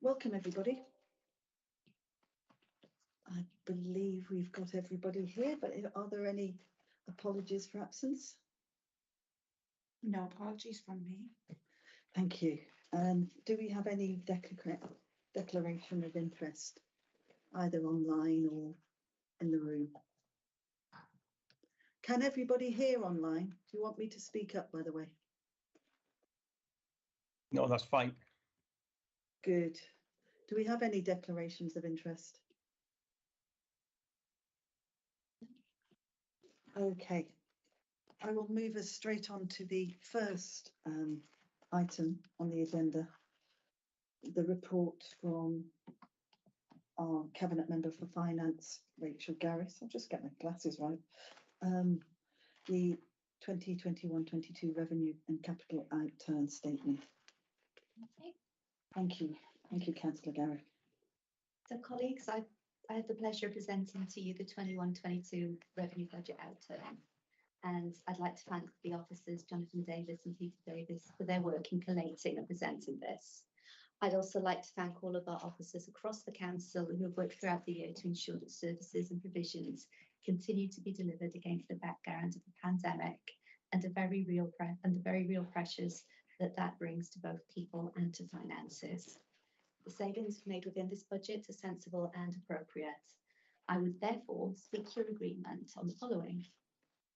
Welcome everybody. I believe we've got everybody here, but are there any apologies for absence? No apologies from me. Thank you. Do we have any declaration of interest, either online or in the room? Can everybody hear online? Do you want me to speak up, by the way? No, that's fine. Good. Do we have any declarations of interest? Okay. I will move us straight on to the first item on the agenda, the report from our Cabinet Member for Finance, Rachel Garris. I'll just get my glasses right. The 2021-22 Revenue and Capital Outturn Statement. Okay. Thank you. Thank you, Councillor Garris. So colleagues, I have the pleasure of presenting to you the 21-22 Revenue Budget Outturn. And I'd like to thank the officers, Jonathan Davis and Peter Davis, for their work in collating and presenting this. I'd also like to thank all of our officers across the council who have worked throughout the year to ensure that services and provisions continue to be delivered against the background of the pandemic and the very real pressures that brings to both people and to finances. The savings made within this budget are sensible and appropriate. I would therefore seek your agreement on the following.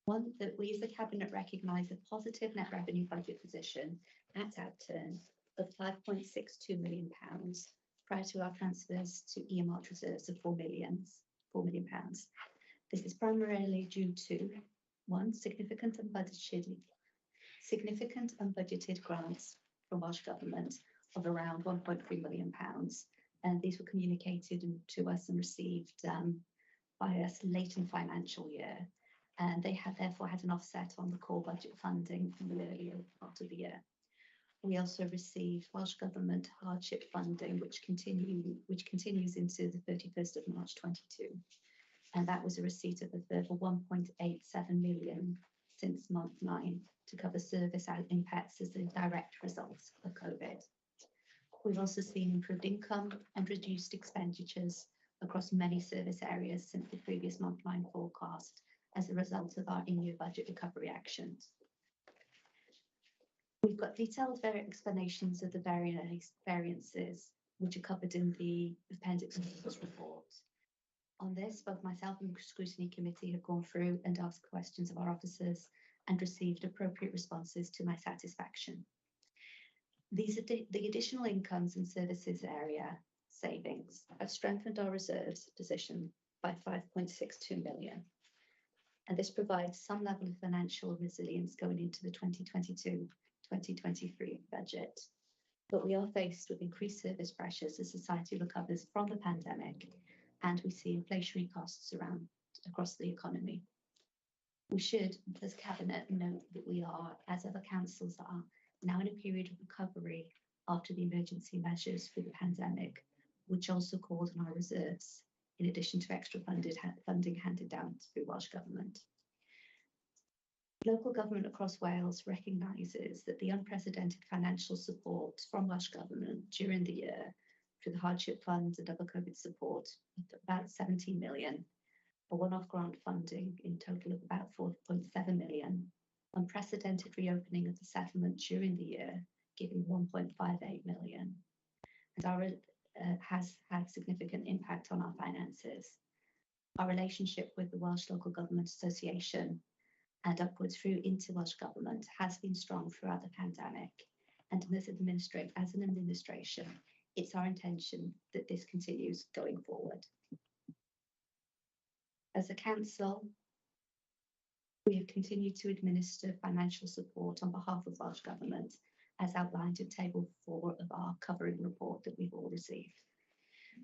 One, that we as the Cabinet recognise a positive net revenue budget position at outturn of £5.62 million prior to our transfers to earmarked reserves of £4 million. This is primarily due to one, significant unbudgeted grants from Welsh Government of around £1.3 million, and these were communicated to us and received by us late in financial year, and they had therefore had an offset on the core budget funding from the earlier part of the year. We also received Welsh Government hardship funding, which continues into the 31st of March 22, and that was a receipt of a further 1.87 million since month 9 to cover service impacts as a direct result of COVID. We've also seen improved income and reduced expenditures across many service areas since the previous month 9 forecast as a result of our in-year budget recovery actions. We've got detailed explanations of the variances which are covered in the appendix of this report. On this, both myself and the Scrutiny Committee have gone through and asked questions of our officers and received appropriate responses to my satisfaction. These are the additional incomes and services area savings have strengthened our reserves position by 5.62 million. And this provides some level of financial resilience going into the 2022-2023 budget. But we are faced with increased service pressures as society recovers from the pandemic, and we see inflationary costs across the economy. We should, as Cabinet, note that we are, as other councils are, now in a period of recovery after the emergency measures for the pandemic, which also called on our reserves, in addition to extra funding handed down through Welsh Government. Local government across Wales recognises that the unprecedented financial support from Welsh Government during the year through the hardship funds and other COVID support, about 17 million, a one-off grant funding in total of about 4.7 million, unprecedented reopening of the settlement during the year, giving 1.58 million, and has had significant impact on our finances. Our relationship with the Welsh Local Government Association and upwards through into Welsh Government has been strong throughout the pandemic, and as an administration, it's our intention that this continues going forward. As a council, we have continued to administer financial support on behalf of Welsh Government, as outlined in Table 4 of our covering report that we've all received.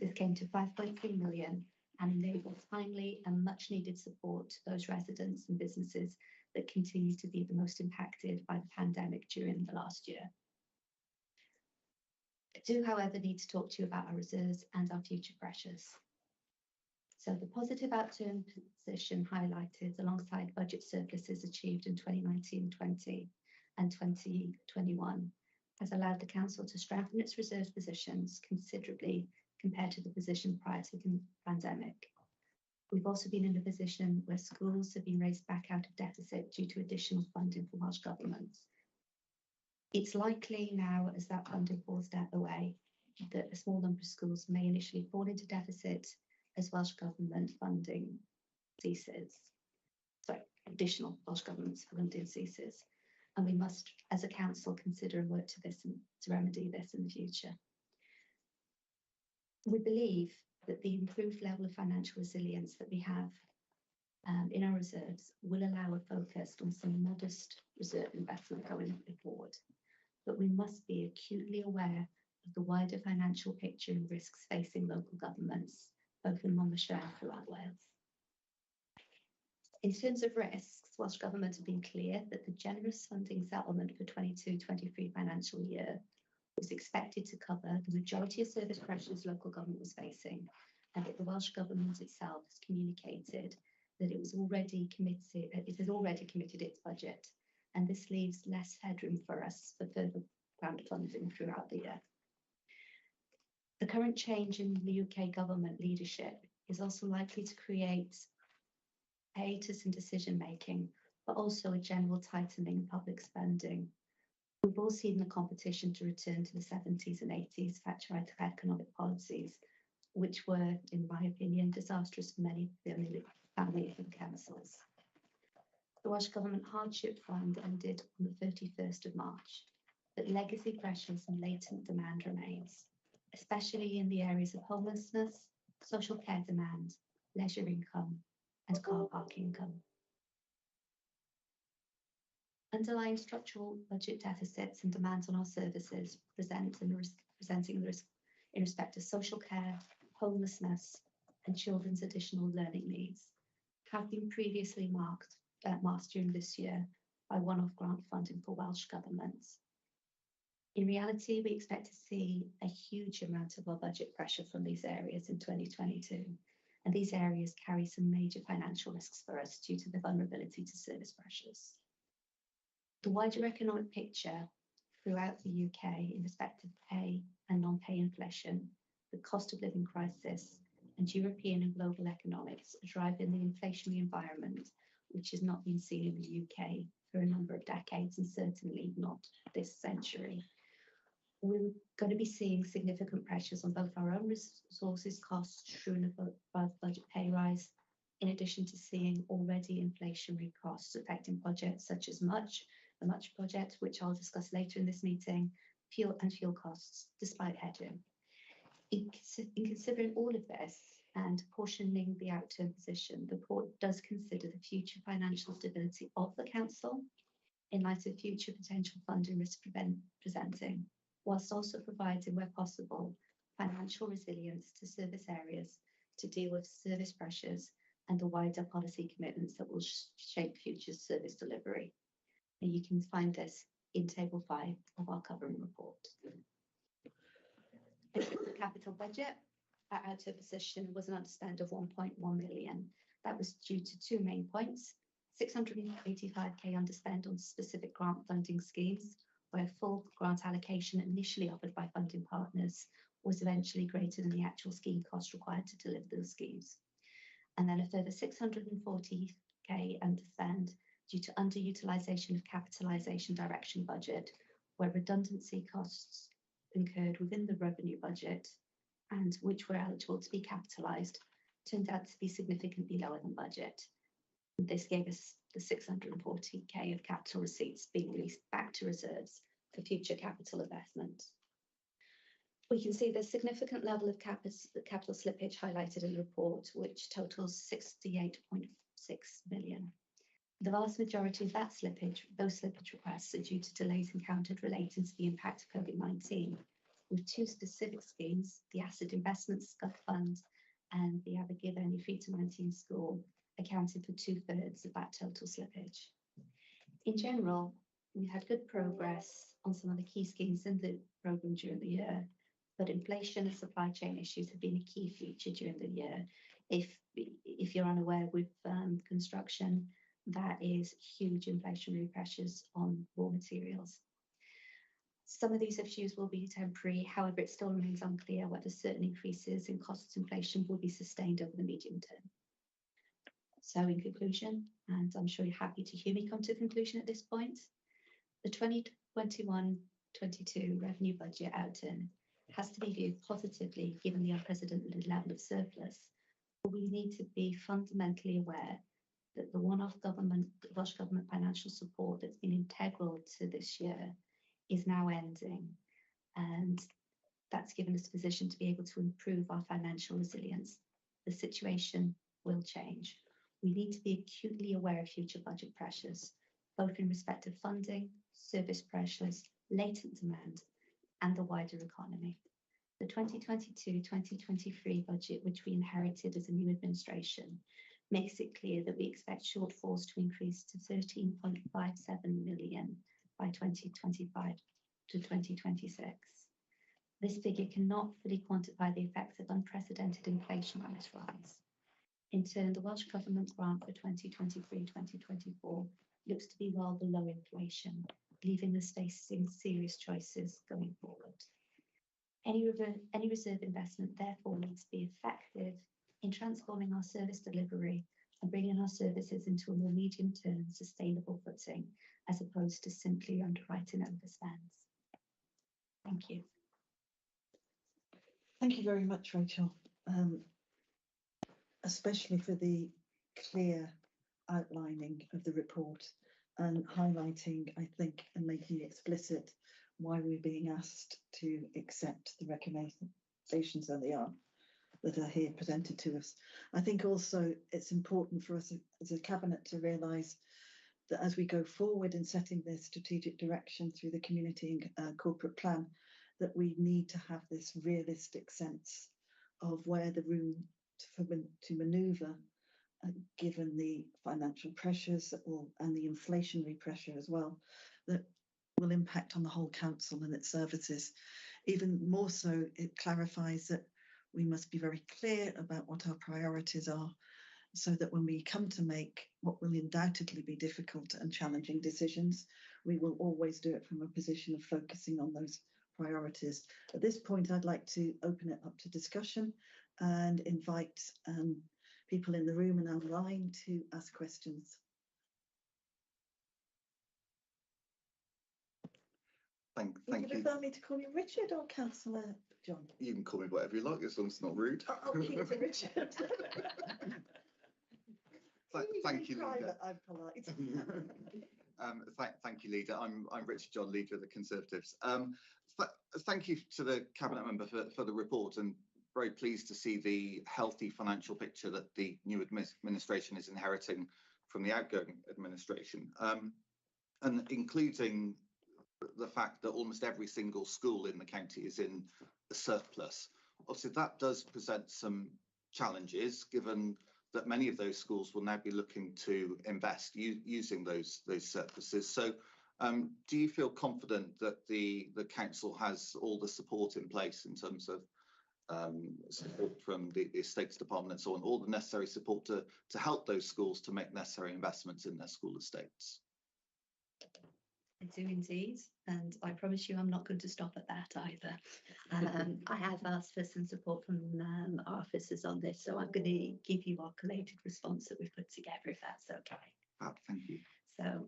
This came to 5.3 million and enabled timely and much needed support to those residents and businesses that continue to be the most impacted by the pandemic during the last year. I do, however, need to talk to you about our reserves and our future pressures. So the positive outturn position highlighted alongside budget surpluses achieved in 2019-20 and 2021 has allowed the council to strengthen its reserve positions considerably compared to the position prior to the pandemic. We've also been in a position where schools have been raised back out of deficit due to additional funding from Welsh Government. It's likely now, as that funding falls away, that a small number of schools may initially fall into deficit as Welsh Government funding ceases. Sorry, additional Welsh Government funding ceases. And we must, as a council, consider and work to this and to remedy this in the future. We believe that the improved level of financial resilience that we have in our reserves will allow a focus on some modest reserve investment going forward. But we must be acutely aware of the wider financial picture and risks facing local governments, both in Monmouthshire and throughout Wales. In terms of risks, Welsh Government have been clear that the generous funding settlement for 22-23 financial year was expected to cover the majority of service pressures local government was facing, and that the Welsh Government itself has communicated that it has already committed its budget, and this leaves less headroom for us for further grant funding throughout the year. The current change in the UK government leadership is also likely to create hiatus in decision making, but also a general tightening in public spending. We've all seen the competition to return to the 70s and 80s Thatcherite economic policies, which were, in my opinion, disastrous for many families and councils. The Welsh Government Hardship Fund ended on the 31st of March, but legacy pressures and latent demand remains, especially in the areas of homelessness, social care demand, leisure income, and car park income. Underlying structural budget deficits and demands on our services presenting the risk in respect of social care, homelessness, and children's additional learning needs have been previously masked during this year by one-off grant funding for Welsh governments. In reality, we expect to see a huge amount of our budget pressure from these areas in 2022, and these areas carry some major financial risks for us due to the vulnerability to service pressures. The wider economic picture throughout the UK in respect of pay and non-pay inflation, the cost of living crisis, and European and global economics are driving the inflationary environment, which has not been seen in the UK for a number of decades, and certainly not this century. We're going to be seeing significant pressures on both our own resources costs through and above budget pay rise, in addition to seeing already inflationary costs affecting projects such as the Much project, which I'll discuss later in this meeting, fuel costs, despite hedging. In considering all of this and cautioning the outturn position, the report does consider the future financial stability of the council in light of future potential funding risk presenting, whilst also providing, where possible, financial resilience to service areas to deal with service pressures and the wider policy commitments that will shape future service delivery. And you can find this in Table 5 of our covering report. The capital budget, our outer position was an underspend of 1.1 million. That was due to two main points: 685k underspend on specific grant funding schemes, where full grant allocation initially offered by funding partners was eventually greater than the actual scheme cost required to deliver those schemes. And then a further 640k underspend due to underutilisation of capitalisation direction budget, where redundancy costs incurred within the revenue budget and which were eligible to be capitalised turned out to be significantly lower than budget. This gave us the 640k of capital receipts being released back to reserves for future capital investment. We can see the significant level of capital slippage highlighted in the report, which totals 68.6 million. The vast majority of that slippage, those slippage requests, are due to delays encountered relating to the impact of COVID-19, with two specific schemes, the Asset Investment Fund and the Abergavenny 3-19 School, accounting for 2/3 of that total slippage. In general, we had good progress on some of the key schemes in the programme during the year, but inflation and supply chain issues have been a key feature during the year. If you're unaware, with construction, that is huge inflationary pressures on raw materials. Some of these issues will be temporary, however, it still remains unclear whether certain increases in cost inflation will be sustained over the medium term. So in conclusion, and I'm sure you're happy to hear me come to a conclusion at this point, the 2021-22 revenue budget outturn has to be viewed positively given the unprecedented level of surplus. But we need to be fundamentally aware that the one-off Welsh Government financial support that's been integral to this year is now ending, and that's given us a position to be able to improve our financial resilience. The situation will change. We need to be acutely aware of future budget pressures, both in respect of funding, service pressures, latent demand, and the wider economy. The 2022-2023 budget, which we inherited as a new administration, makes it clear that we expect shortfalls to increase to 13.57 million by 2025 to 2026. This figure cannot fully quantify the effects of unprecedented inflation on this rise. In turn, the Welsh Government grant for 2023-2024 looks to be well below inflation, leaving us facing serious choices going forward. Any reserve investment therefore needs to be effective in transforming our service delivery and bringing our services into a more medium-term sustainable footing, as opposed to simply underwriting overspends. Thank you. Thank you very much, Rachel, especially for the clear outlining of the report and highlighting, I think, and making explicit why we're being asked to accept the recommendations that are here presented to us. I think also it's important for us as a cabinet to realise that as we go forward in setting the strategic direction through the community and corporate plan, that we need to have this realistic sense of where the room to manoeuvre, given the financial pressures and the inflationary pressure as well, that will impact on the whole council and its services. Even more so, it clarifies that we must be very clear about what our priorities are, so that when we come to make what will undoubtedly be difficult and challenging decisions, we will always do it from a position of focusing on those priorities. At this point, I'd like to open it up to discussion and invite people in the room and online to ask questions. Thank you. you. Prefer me to call you Richard or Councillor John? You can call me whatever you like, as long as it's not rude. I'll keep it Richard. Thank you, Leader. I'm polite. Thank you, Leader. I'm Richard John, Leader of the Conservatives. Thank you to the Cabinet Member for the report, and very pleased to see the healthy financial picture that the new administration is inheriting from the outgoing administration, and including the fact that almost every single school in the county is in a surplus. Obviously, that does present some challenges, given that many of those schools will now be looking to invest using those surpluses. So do you feel confident that the council has all the support in place in terms of support from the estates department and so on, all the necessary support to help those schools to make necessary investments in their school estates? I do indeed, and I promise you I'm not going to stop at that either. I have asked for some support from our officers on this, so I'm going to give you our collated response that we've put together, if that's okay. Thank you. So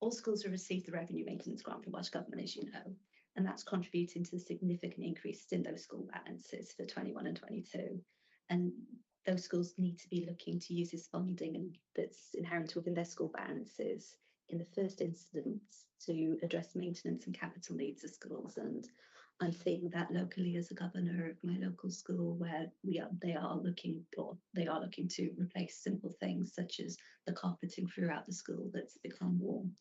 all schools have received the revenue maintenance grant from Welsh Government, as you know, and that's contributing to the significant increases in those school balances for 21 and 22. And those schools need to be looking to use this funding and that's inherent within their school balances in the first instance to address maintenance and capital needs of schools. And I'm seeing that locally as a governor of my local school, where they are looking to replace simple things such as the carpeting throughout the school that's become worn.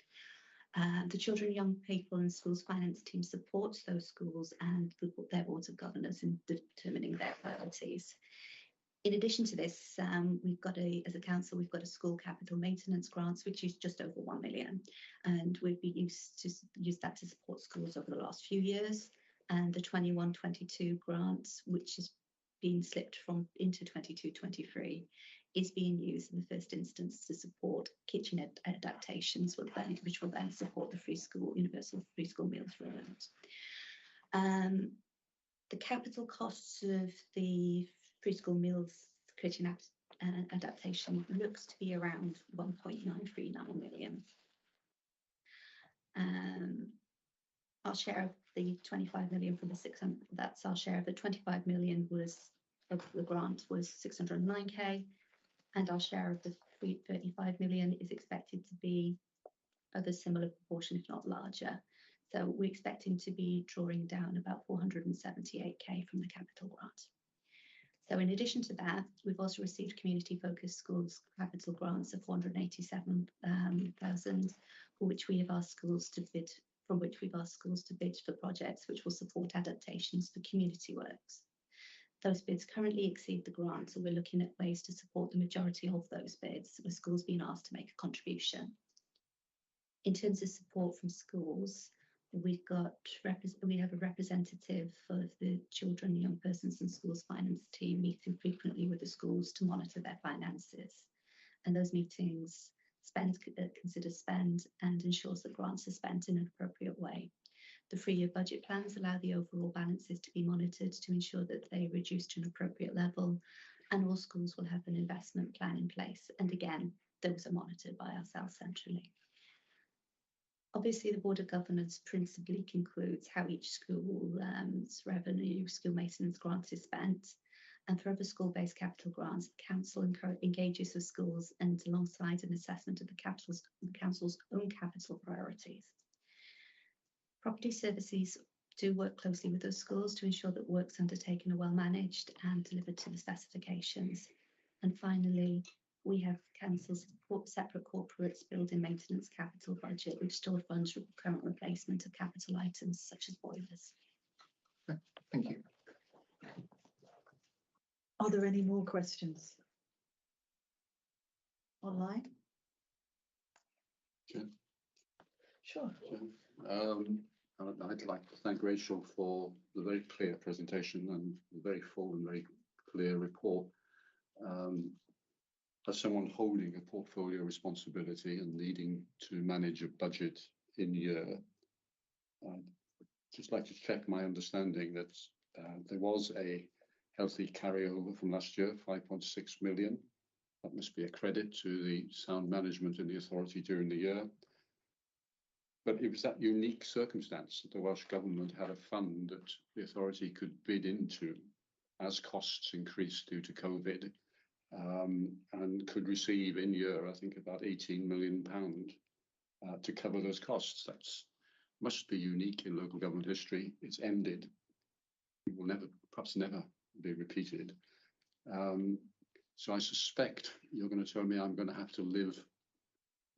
The Children and Young People in Schools finance team supports those schools and their boards of governors in determining their priorities. In addition to this, as a council, we've got a school capital maintenance grants, which is just over 1 million. And we've been used to use that to support schools over the last few years. And the 21-22 grants, which has been slipped into 22-23, is being used in the first instance to support kitchen adaptations, which will then support the universal free school meals rollout. The capital costs of the free school meals kitchen adaptation looks to be around 1.939 million. Our share of the 25 million from the 600, that's our share of the 25 million of the grant was 609k, and our share of the 35 million is expected to be of a similar proportion, if not larger. So we're expecting to be drawing down about 478k from the capital grant. So in addition to that, we've also received community focused schools capital grants of 487,000, for which we have asked schools to bid, from which we've asked schools to bid for projects which will support adaptations for community works. Those bids currently exceed the grant, so we're looking at ways to support the majority of those bids, with schools being asked to make a contribution. In terms of support from schools, we have a representative of the Children, Young Persons and Schools Finance team meeting frequently with the schools to monitor their finances. And those meetings consider spend and ensures that grants are spent in an appropriate way. The 3-year budget plans allow the overall balances to be monitored to ensure that they reduce to an appropriate level, and all schools will have an investment plan in place. And again, those are monitored by ourselves centrally. Obviously, the Board of Governance principally concludes how each school's revenue, school maintenance grant is spent. And for other school-based capital grants, the council engages with schools and alongside an assessment of the council's own capital priorities. Property services do work closely with those schools to ensure that works undertaken are well managed and delivered to the specifications. And finally, we have council's separate corporates building maintenance capital budget, which stored funds for current replacement of capital items such as boilers. Okay, thank you. Are there any more questions? Online? Sure. I'd like to thank Rachel for the very clear presentation and the very full and very clear report. As someone holding a portfolio responsibility and needing to manage a budget in year, I'd just like to check my understanding that there was a healthy carryover from last year, 5.6 million. That must be a credit to the sound management in the authority during the year. But it was that unique circumstance that the Welsh Government had a fund that the authority could bid into as costs increased due to COVID, and could receive in year, I think, about £18 million to cover those costs. That must be unique in local government history. It's ended. It will perhaps never be repeated. So I suspect you're going to tell me I'm going to have to live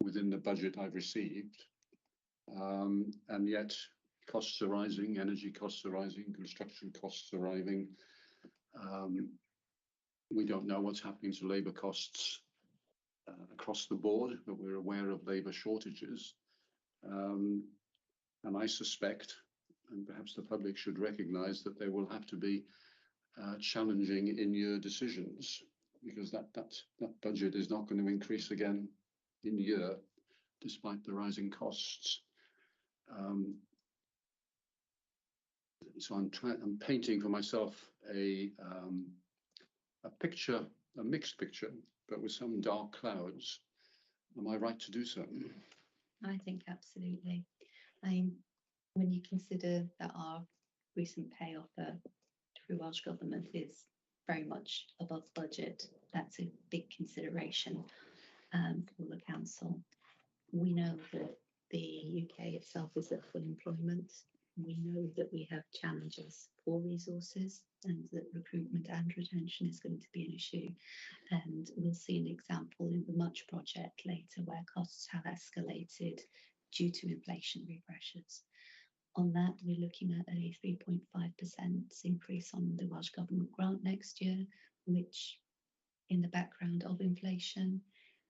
within the budget I've received. And yet costs are rising, energy costs are rising, construction costs are rising. We don't know what's happening to labour costs across the board, but we're aware of labour shortages. And I suspect, and perhaps the public should recognise, that there will have to be challenging in-year decisions, because that budget is not going to increase again in year, despite the rising costs. So I'm painting for myself a picture, a mixed picture, but with some dark clouds. Am I right to do so? I think absolutely. When you consider that our recent pay offer through Welsh Government is very much above budget, that's a big consideration for the council. We know that the UK itself is at full employment. We know that we have challenges for resources and that recruitment and retention is going to be an issue. And we'll see an example in the Much project later where costs have escalated due to inflationary pressures. On that, we're looking at a 3.5% increase on the Welsh Government grant next year, which in the background of inflation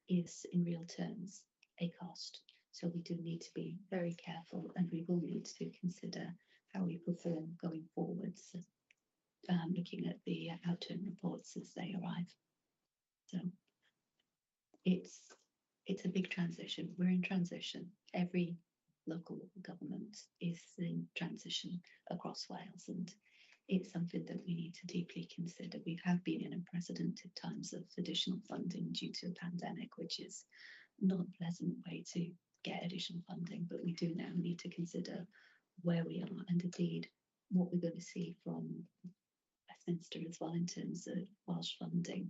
is in real terms a cost. So we do need to be very careful, and we will need to consider how we perform going forwards, looking at the outturn reports as they arrive. So it's a big transition. We're in transition. Every local government is in transition across Wales, and it's something that we need to deeply consider. We have been in unprecedented times of additional funding due to a pandemic, which is not a pleasant way to get additional funding, but we do now need to consider where we are and indeed what we're going to see from Westminster as well in terms of Welsh funding,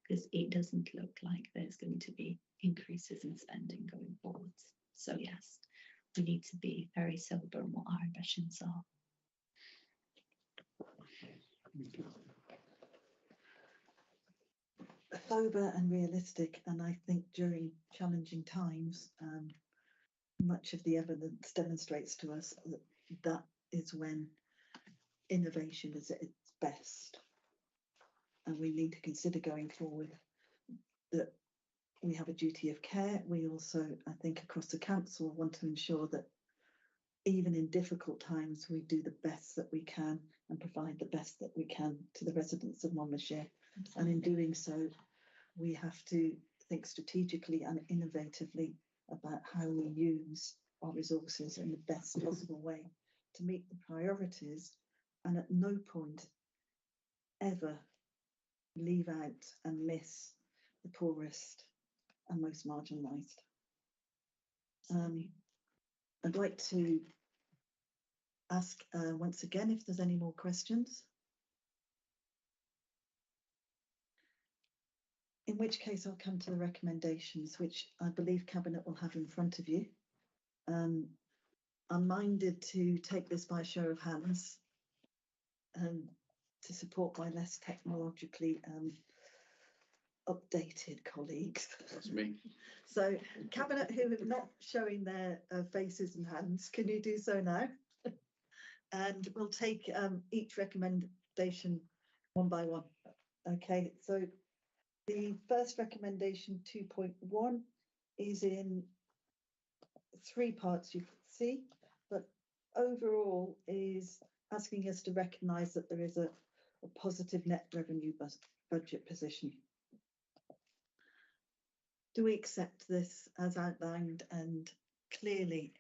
because it doesn't look like there's going to be increases in spending going forwards. So yes, we need to be very sober on what our ambitions are. Sober and realistic, and I think during challenging times, much of the evidence demonstrates to us that that is when innovation is at its best. And we need to consider going forward that we have a duty of care. We also, I think, across the council want to ensure that even in difficult times, we do the best that we can and provide the best that we can to the residents of Monmouthshire. And in doing so, we have to think strategically and innovatively about how we use our resources in the best possible way to meet the priorities, and at no point ever leave out and miss the poorest and most marginalised. I'd like to ask once again if there's any more questions. In which case I'll come to the recommendations, which I believe Cabinet will have in front of you. I'm minded to take this by show of hands to support my less technologically updated colleagues. That's me. So Cabinet who are not showing their faces and hands, can you do so now? And we'll take each recommendation one by one. Okay, so the first recommendation 2.1 is in 3 parts, you can see, but overall is asking us to recognise that there is a positive net revenue budget position. Do we accept this as outlined and clearly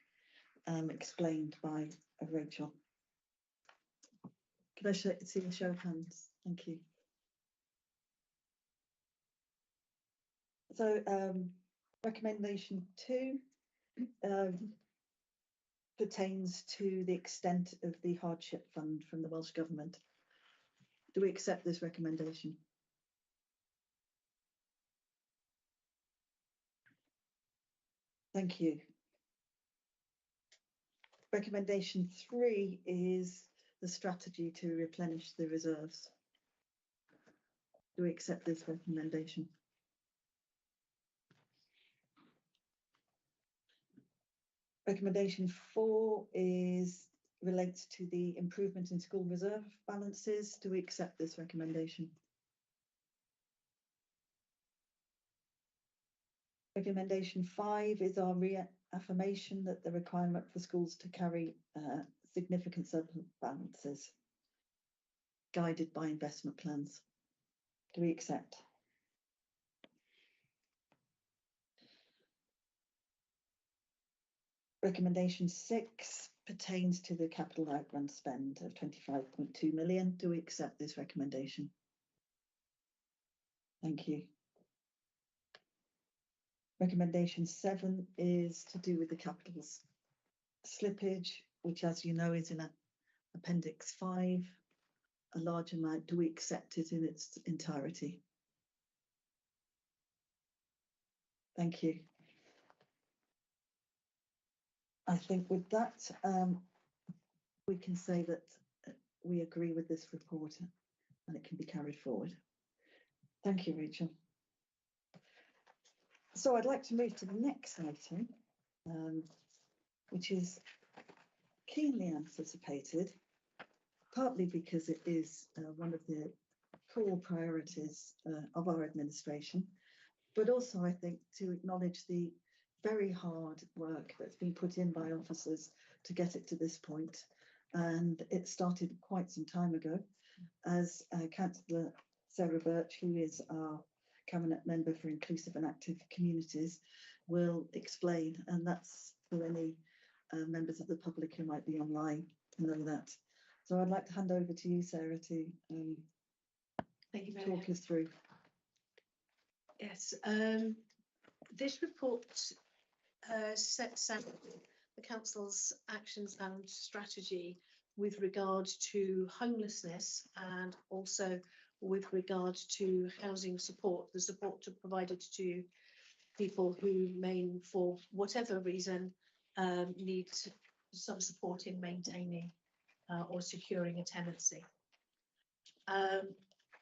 explained by Rachel? Can I see a show of hands? Thank you. So recommendation 2 pertains to the extent of the hardship fund from the Welsh Government. Do we accept this recommendation? Thank you. Recommendation 3 is the strategy to replenish the reserves. Do we accept this recommendation? Recommendation 4 relates to the improvement in school reserve balances. Do we accept this recommendation? Recommendation 5 is our reaffirmation that the requirement for schools to carry significant surplus balances, guided by investment plans. Do we accept? Recommendation 6 pertains to the capital outrun spend of 25.2 million. Do we accept this recommendation? Thank you. Recommendation 7 is to do with the capital slippage, which, as you know, is in Appendix 5, a large amount. Do we accept it in its entirety? Thank you. I think with that, we can say that we agree with this report and it can be carried forward. Thank you, Rachel. So I'd like to move to the next item, which is keenly anticipated, partly because it is one of the core priorities of our administration, but also I think to acknowledge the very hard work that's been put in by officers to get it to this point. And it started quite some time ago, as Councillor Sarah Birch, who is our Cabinet Member for Inclusive and Active Communities, will explain, and that's for any members of the public who might be online to know that. So I'd like to hand over to you, Sarah, to Thank you very talk much. us through. Yes, this report sets out the council's actions and strategy with regard to homelessness and also with regard to housing support, the support provided to people who may, for whatever reason, need some support in maintaining or securing a tenancy.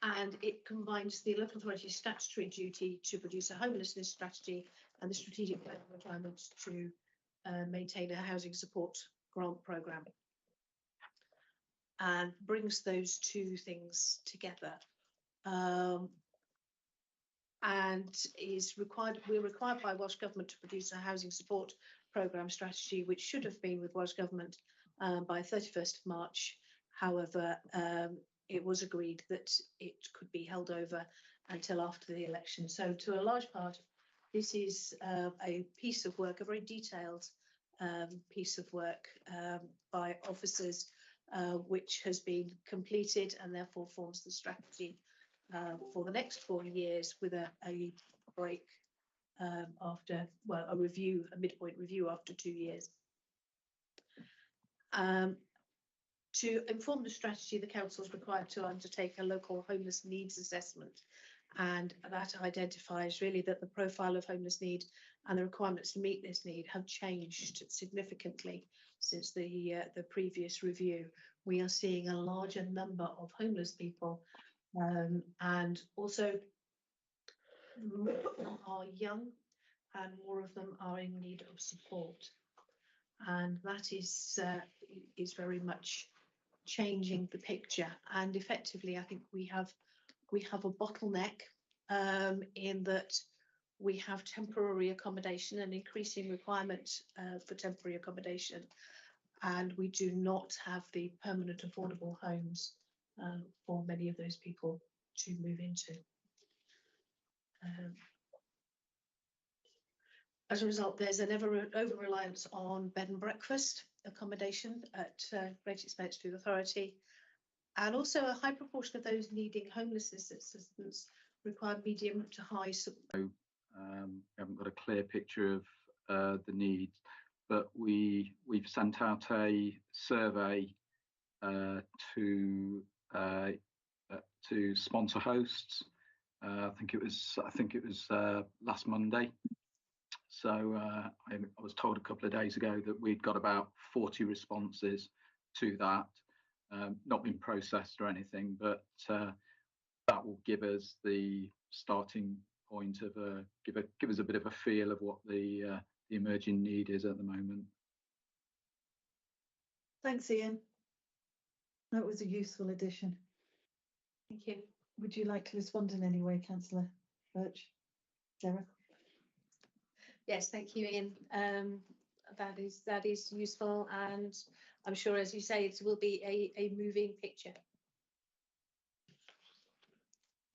And it combines the local authority's statutory duty to produce a homelessness strategy and the strategic plan requirements to maintain a housing support grant programme, and brings those two things together. And we're required by Welsh Government to produce a housing support programme strategy, which should have been with Welsh Government by 31st of March. However, it was agreed that it could be held over until after the election. So to a large part, this is a piece of work, a very detailed piece of work by officers, which has been completed and therefore forms the strategy for the next 4 years, with a break after, well, a midpoint review after 2 years. To inform the strategy, the council is required to undertake a local homeless needs assessment, and that identifies really that the profile of homeless need and the requirements to meet this need have changed significantly since the previous review. We are seeing a larger number of homeless people, and also more of them are young and more of them are in need of support, and that is very much changing the picture. And effectively, I think we have a bottleneck in that we have temporary accommodation, an increasing requirement for temporary accommodation, and we do not have the permanent affordable homes for many of those people to move into. As a result, there's an over-reliance on bed and breakfast accommodation at great expense to the authority, and also a high proportion of those needing homelessness assistance require medium to high support. We haven't got a clear picture of the needs, but we've sent out a survey to sponsor hosts. I think it was last Monday. So I was told a couple of days ago that we'd got about 40 responses to that, not been processed or anything, but that will give us the starting point of give us a bit of a feel of what the emerging need is at the moment. Thanks, Ian. That was a useful addition. Thank you. Would you like to respond in any way, Councillor Birch? Sarah? Yes, thank you, Ian. That is useful, and I'm sure, as you say, it will be a moving picture.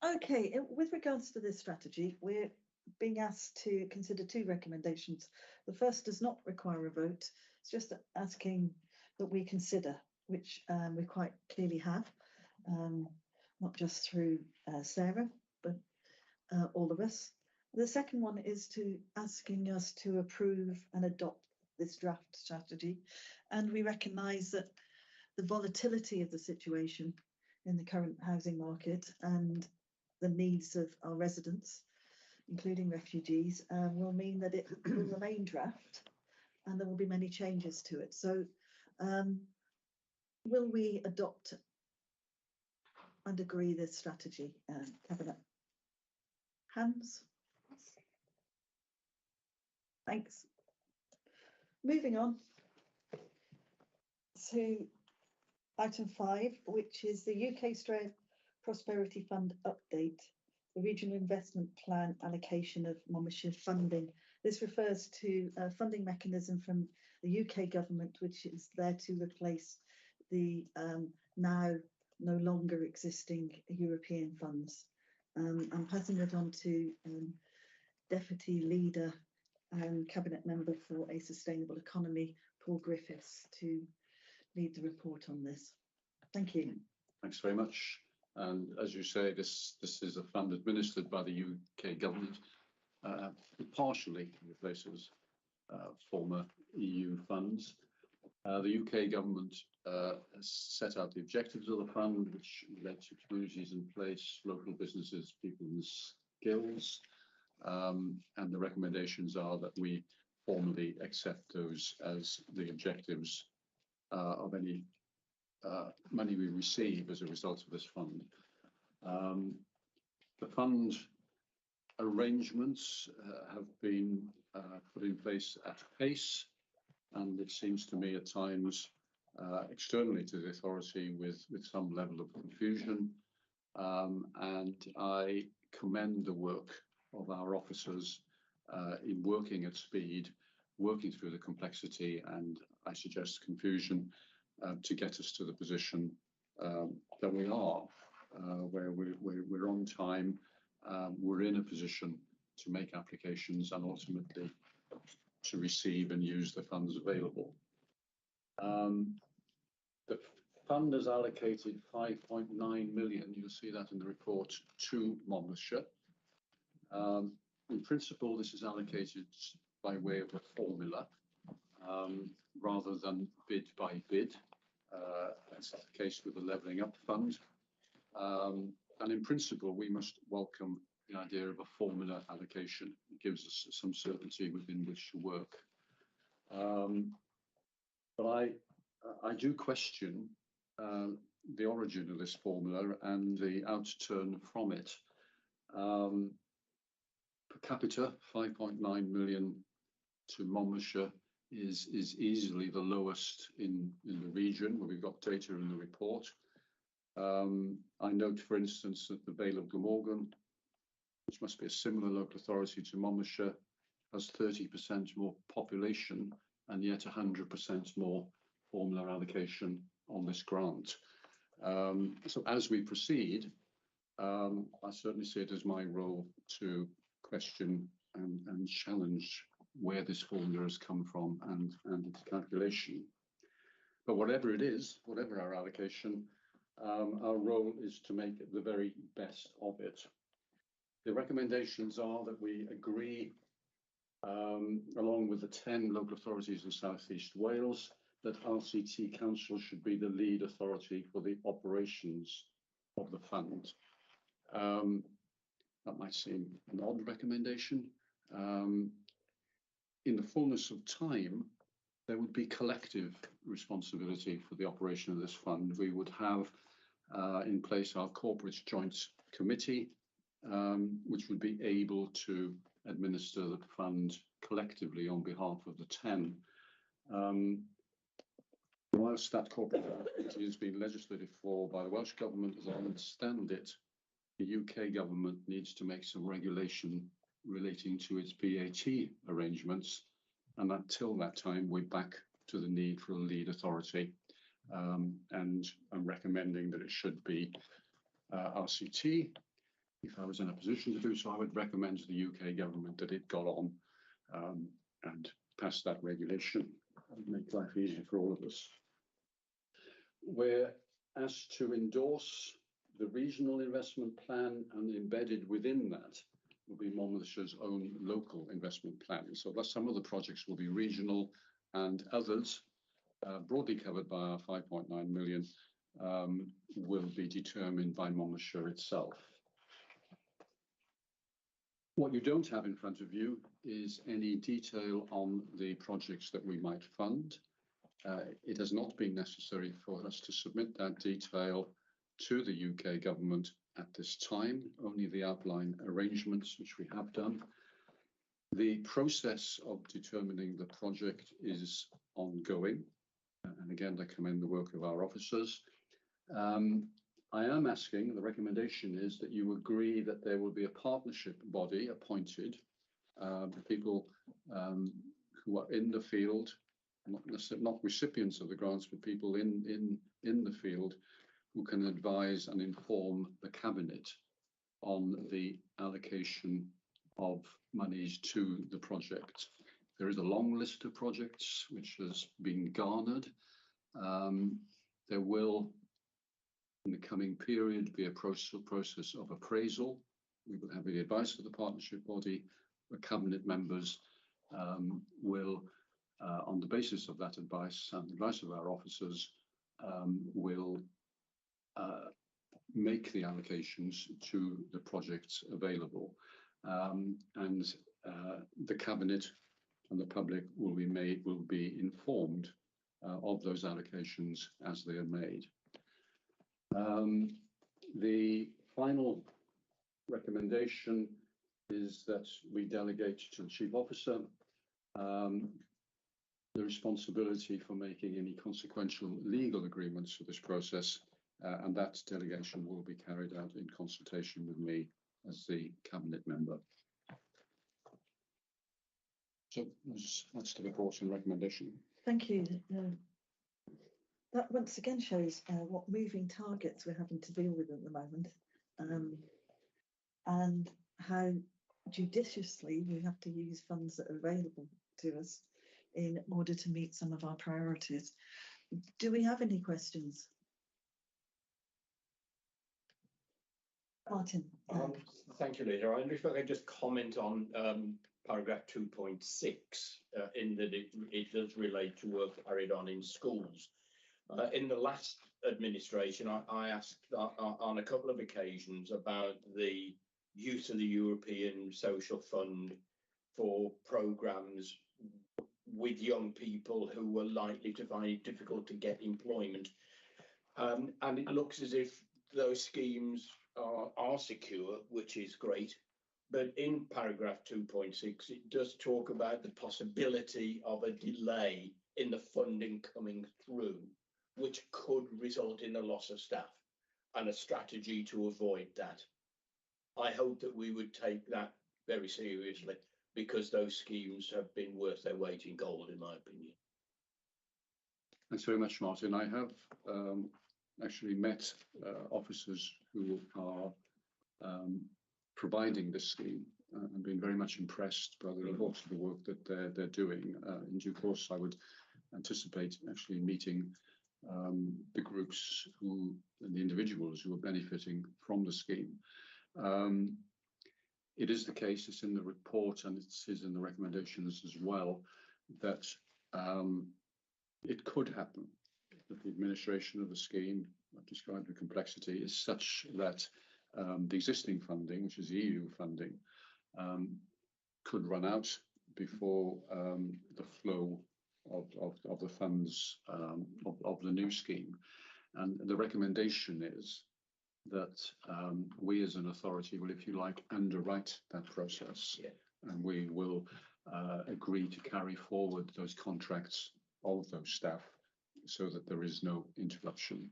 Okay, with regards to this strategy, we're being asked to consider 2 recommendations. The first does not require a vote. It's just asking that we consider, which we quite clearly have, not just through Sarah, but all of us. The second one is asking us to approve and adopt this draft strategy. And we recognise that the volatility of the situation in the current housing market and the needs of our residents, including refugees, will mean that it will remain draft and there will be many changes to it. So will we adopt and agree this strategy, Cabinet? Hands? Thanks. Moving on to item 5, which is the UK Stroke Prosperity Fund update, the Regional Investment Plan allocation of Monmouthshire funding. This refers to a funding mechanism from the UK government, which is there to replace the now no longer existing European funds. I'm passing it on to Deputy Leader and Cabinet Member for a Sustainable Economy, Paul Griffiths, to lead the report on this. Thank you. Thanks very much. And as you say, this is a fund administered by the UK government. It partially replaces former EU funds. The UK government has set out the objectives of the fund, which relate to communities in place, local businesses, people with skills, and the recommendations are that we formally accept those as the objectives of any money we receive as a result of this fund. The fund arrangements have been put in place at pace, and it seems to me at times externally to the authority with some level of confusion. And I commend the work of our officers in working at speed, working through the complexity, and I suggest confusion to get us to the position that we are, where we're on time, we're in a position to make applications and ultimately to receive and use the funds available. The fund has allocated 5.9 million, you'll see that in the report, to Monmouthshire. In principle, this is allocated by way of a formula rather than bid by bid. That's the case with the Levelling Up Fund. And in principle, we must welcome the idea of a formula allocation. It gives us some certainty within which to work. But I do question the origin of this formula and the outturn from it. Per capita, 5.9 million to Monmouthshire is easily the lowest in the region, where we've got data in the report. I note, for instance, that the Vale of Glamorgan, which must be a similar local authority to Monmouthshire, has 30% more population and yet 100% more formula allocation on this grant. So as we proceed, I certainly see it as my role to question and challenge where this formula has come from and its calculation. But whatever it is, whatever our allocation, our role is to make the very best of it. The recommendations are that we agree, along with the 10 local authorities in South East Wales, that RCT Council should be the lead authority for the operations of the fund. That might seem an odd recommendation. In the fullness of time, there would be collective responsibility for the operation of this fund. We would have in place our corporate joint committee, which would be able to administer the fund collectively on behalf of the 10. Whilst that corporate committee has been legislated for by the Welsh Government, as I understand it, the UK Government needs to make some regulation relating to its VAT arrangements, and until that time we're back to the need for a lead authority, and I'm recommending that it should be RCT. If I was in a position to do so, I would recommend to the UK Government that it got on and pass that regulation and make life easier for all of us. We're asked to endorse the regional investment plan, and embedded within that will be Monmouthshire's own local investment plan. So that some of the projects will be regional, and others, broadly covered by our 5.9 million, will be determined by Monmouthshire itself. What you don't have in front of you is any detail on the projects that we might fund. It has not been necessary for us to submit that detail to the UK Government at this time, only the outline arrangements, which we have done. The process of determining the project is ongoing, and again, I commend the work of our officers. I am asking, the recommendation is that you agree that there will be a partnership body appointed, people who are in the field, not recipients of the grants, but people in the field who can advise and inform the Cabinet on the allocation of monies to the project. There is a long list of projects which has been garnered. There will, in the coming period, be a process of appraisal. We will have the advice of the partnership body. The cabinet members will, on the basis of that advice and the advice of our officers, will make the allocations to the projects available. And the cabinet and the public will be informed of those allocations as they are made. The final recommendation is that we delegate to the chief officer the responsibility for making any consequential legal agreements for this process, and that delegation will be carried out in consultation with me as the cabinet member. So that's the report and recommendation. Thank you. That once again shows what moving targets we're having to deal with at the moment, and how judiciously we have to use funds that are available to us in order to meet some of our priorities. Do we have any questions? Martin. Thank you, Leader. I wonder if I could just comment on paragraph 2.6 in that it does relate to work carried on in schools. In the last administration, I asked on a couple of occasions about the use of the European Social Fund for programmes with young people who were likely to find it difficult to get employment. And it looks as if those schemes are secure, which is great. But in paragraph 2.6, it does talk about the possibility of a delay in the funding coming through, which could result in the loss of staff, and a strategy to avoid that. I hope that we would take that very seriously, because those schemes have been worth their weight in gold, in my opinion. Thanks very much, Martin. I have actually met officers who are providing this scheme and been very much impressed by the reports of the work that they're doing. In due course, I would anticipate actually meeting the groups and the individuals who are benefiting from the scheme. It is the case, it's in the report and it is in the recommendations as well, that it could happen that the administration of the scheme, I've described the complexity, is such that the existing funding, which is EU funding, could run out before the flow of the funds of the new scheme. And the recommendation is that we as an authority will, if you like, underwrite that process. Yeah. And we will agree to carry forward those contracts of those staff so that there is no interruption.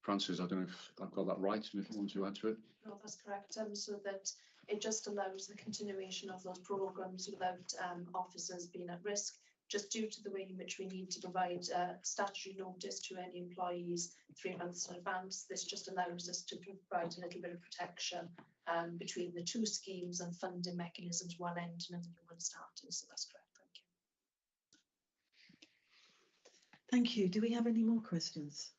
Francis, I don't know if I've got that right, and if you want to add to it. No, that's correct. So that it just allows the continuation of those programmes without officers being at risk, just due to the way in which we need to provide statutory notice to any employees 3 months in advance. This just allows us to provide a little bit of protection between the two schemes and funding mechanisms, one end and the new one starting. So that's correct. Thank you. Thank you. Do we have any more questions?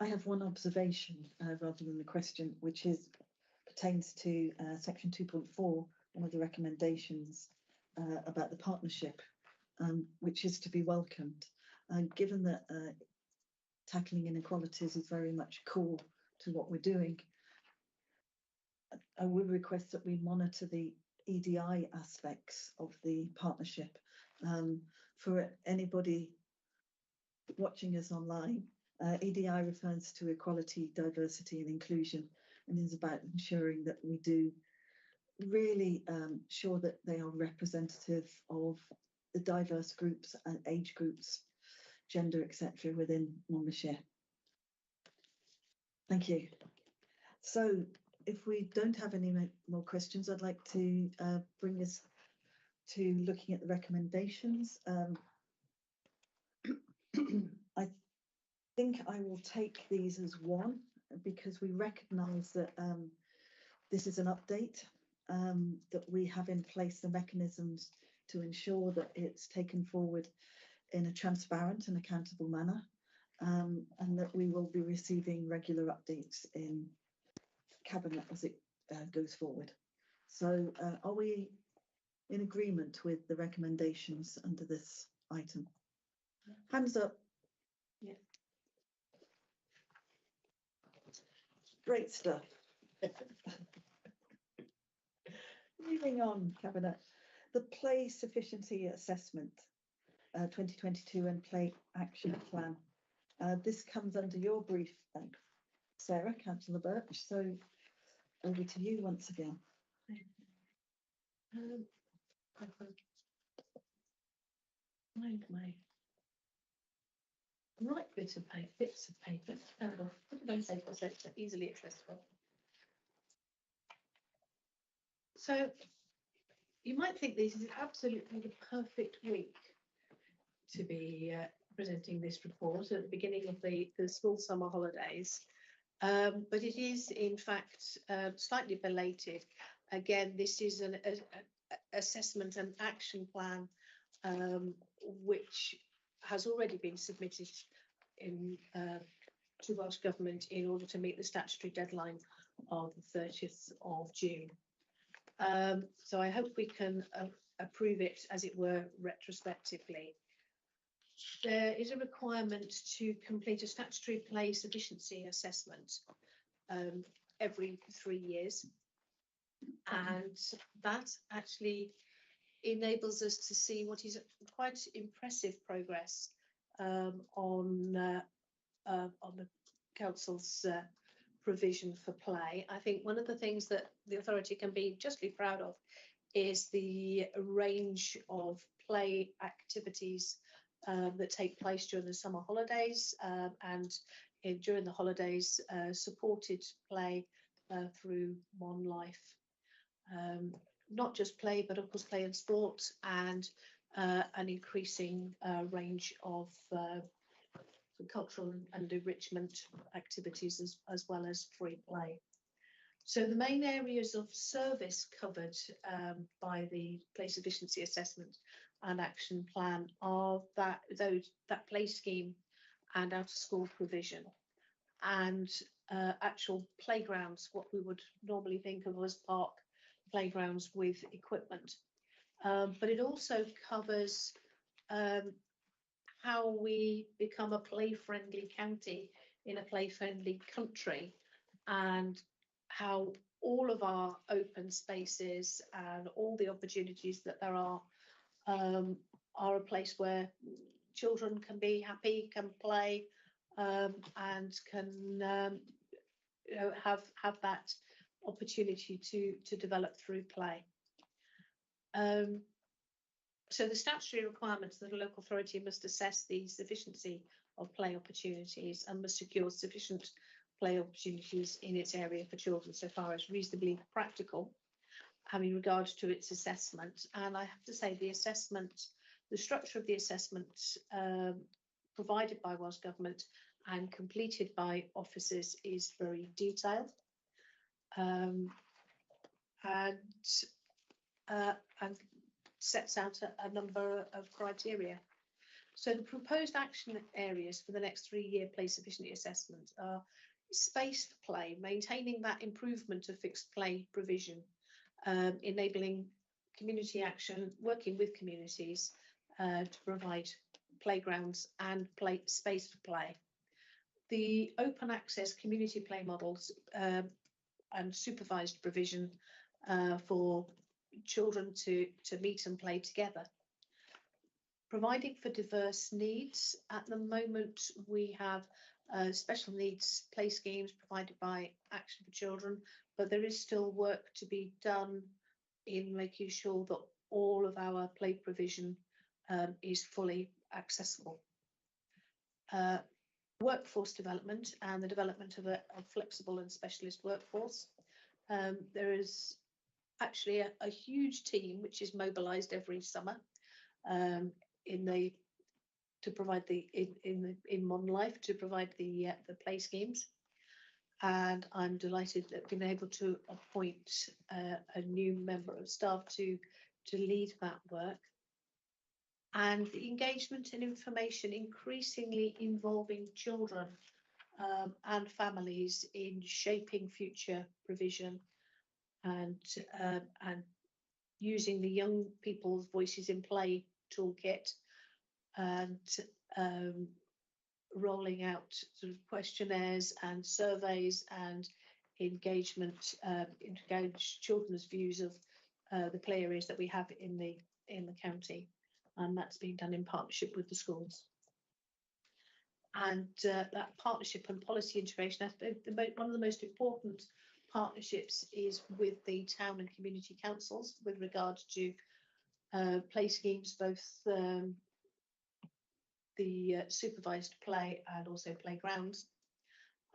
I have one observation rather than the question, which pertains to section 2.4, one of the recommendations about the partnership, which is to be welcomed. Given that tackling inequalities is very much core to what we're doing, I would request that we monitor the EDI aspects of the partnership. For anybody watching us online, EDI refers to equality, diversity and inclusion, and is about ensuring that we do really sure that they are representative of the diverse groups and age groups, gender, etc. within Monmouthshire. Thank you. So if we don't have any more questions, I'd like to bring us to looking at the recommendations. I think think I will take these as one because we recognise that this is an update, that we have in place the mechanisms to ensure that it's taken forward in a transparent and accountable manner, and that we will be receiving regular updates in Cabinet as it goes forward. So are we in agreement with the recommendations under this item? Hands up. Yeah. Great stuff. Moving on, Cabinet. The Play Sufficiency Assessment 2022 and Play Action Plan. This comes under your brief, Sarah, Councillor Birch. So over to you once again. Find my right bits of paper. Don't say so it's easily accessible. So you might think this is absolutely the perfect week to be presenting this report at the beginning of the school summer holidays. But it is, in fact, slightly belated. Again, this is an assessment and action plan which has already been submitted to Welsh Government in order to meet the statutory deadline of the 30th of June. So I hope we can approve it, as it were, retrospectively. There is a requirement to complete a statutory play sufficiency assessment every 3 years, and that actually enables us to see what is quite impressive progress on the council's provision for play. I think one of the things that the authority can be justly proud of is the range of play activities that take place during the summer holidays and during the holidays, supported play through One Life. Not just play, but of course play and sport, and an increasing range of cultural and enrichment activities as well as free play. So the main areas of service covered by the play sufficiency assessment and action plan are that play scheme and out of school provision, and actual playgrounds, what we would normally think of as park playgrounds with equipment. But it also covers how we become a play-friendly county in a play-friendly country, and how all of our open spaces and all the opportunities that there are a place where children can be happy, can play, and can have that opportunity to develop through play. So the statutory requirements that a local authority must assess the sufficiency of play opportunities and must secure sufficient play opportunities in its area for children so far as reasonably practical, having regard to its assessment. And I have to say the assessment, the structure of the assessment provided by Welsh Government and completed by officers is very detailed, and sets out a number of criteria. So the proposed action areas for the next 3-year play sufficiency assessment are space for play, maintaining that improvement of fixed play provision, enabling community action, working with communities to provide playgrounds and space for play. The open access community play models and supervised provision for children to meet and play together. Providing for diverse needs. At the moment, we have special needs play schemes provided by Action for Children, but there is still work to be done in making sure that all of our play provision is fully accessible. Workforce development and the development of a flexible and specialist workforce. There is actually a huge team which is mobilised every summer in the to provide in modern life to provide the play schemes. And I'm delighted that we've been able to appoint a new member of staff to lead that work. And the engagement and information increasingly involving children and families in shaping future provision and using the Young People's Voices in Play toolkit and rolling out sort of questionnaires and surveys and engagement, engage children's views of the play areas that we have in the county, and that's being done in partnership with the schools. And that partnership and policy integration, one of the most important partnerships is with the town and community councils with regard to play schemes, both the supervised play and also playgrounds,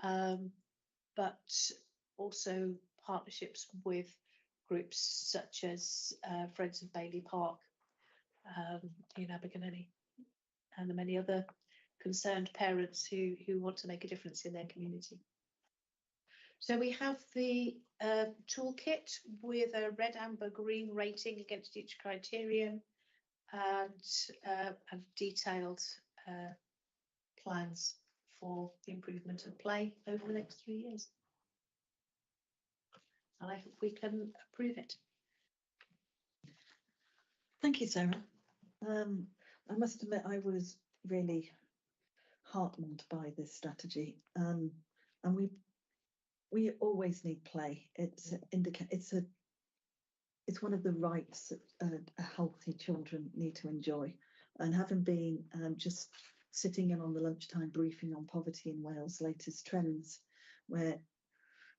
but also partnerships with groups such as Friends of Bailey Park in Abergavenny, and the many other concerned parents who want to make a difference in their community. So we have the toolkit with a red, amber, green rating against each criterion, and detailed plans for the improvement of play over the next 3 years. And I hope we can approve it. Thank you, Sarah. I must admit I was really heartened by this strategy, and we always need play. It's one of the rights that healthy children need to enjoy. And having been just sitting in on the lunchtime briefing on poverty in Wales' latest trends, where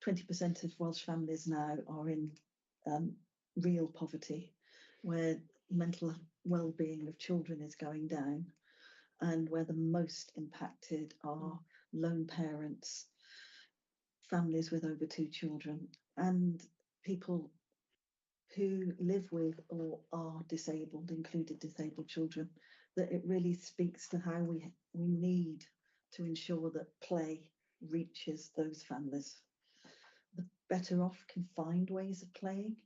20% of Welsh families now are in real poverty, where mental well-being of children is going down, and where the most impacted are lone parents, families with over 2 children, and people who live with or are disabled, included disabled children, that it really speaks to how we need to ensure that play reaches those families. The better off can find ways of playing.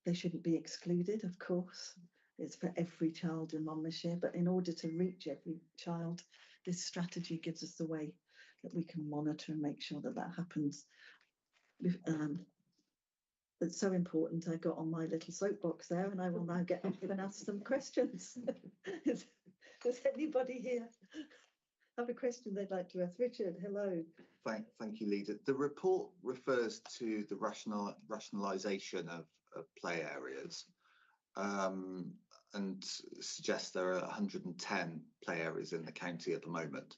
They shouldn't be excluded, of course. It's for every child in Monmouthshire, but in order to reach every child, this strategy gives us the way that we can monitor and make sure that that happens. It's so important. I got on my little soapbox there, and I will now get up and ask some questions. Does anybody here have a question they'd like to ask? Richard, hello. Thank you, Leader. The report refers to the rationalisation of play areas and suggests there are 110 play areas in the county at the moment.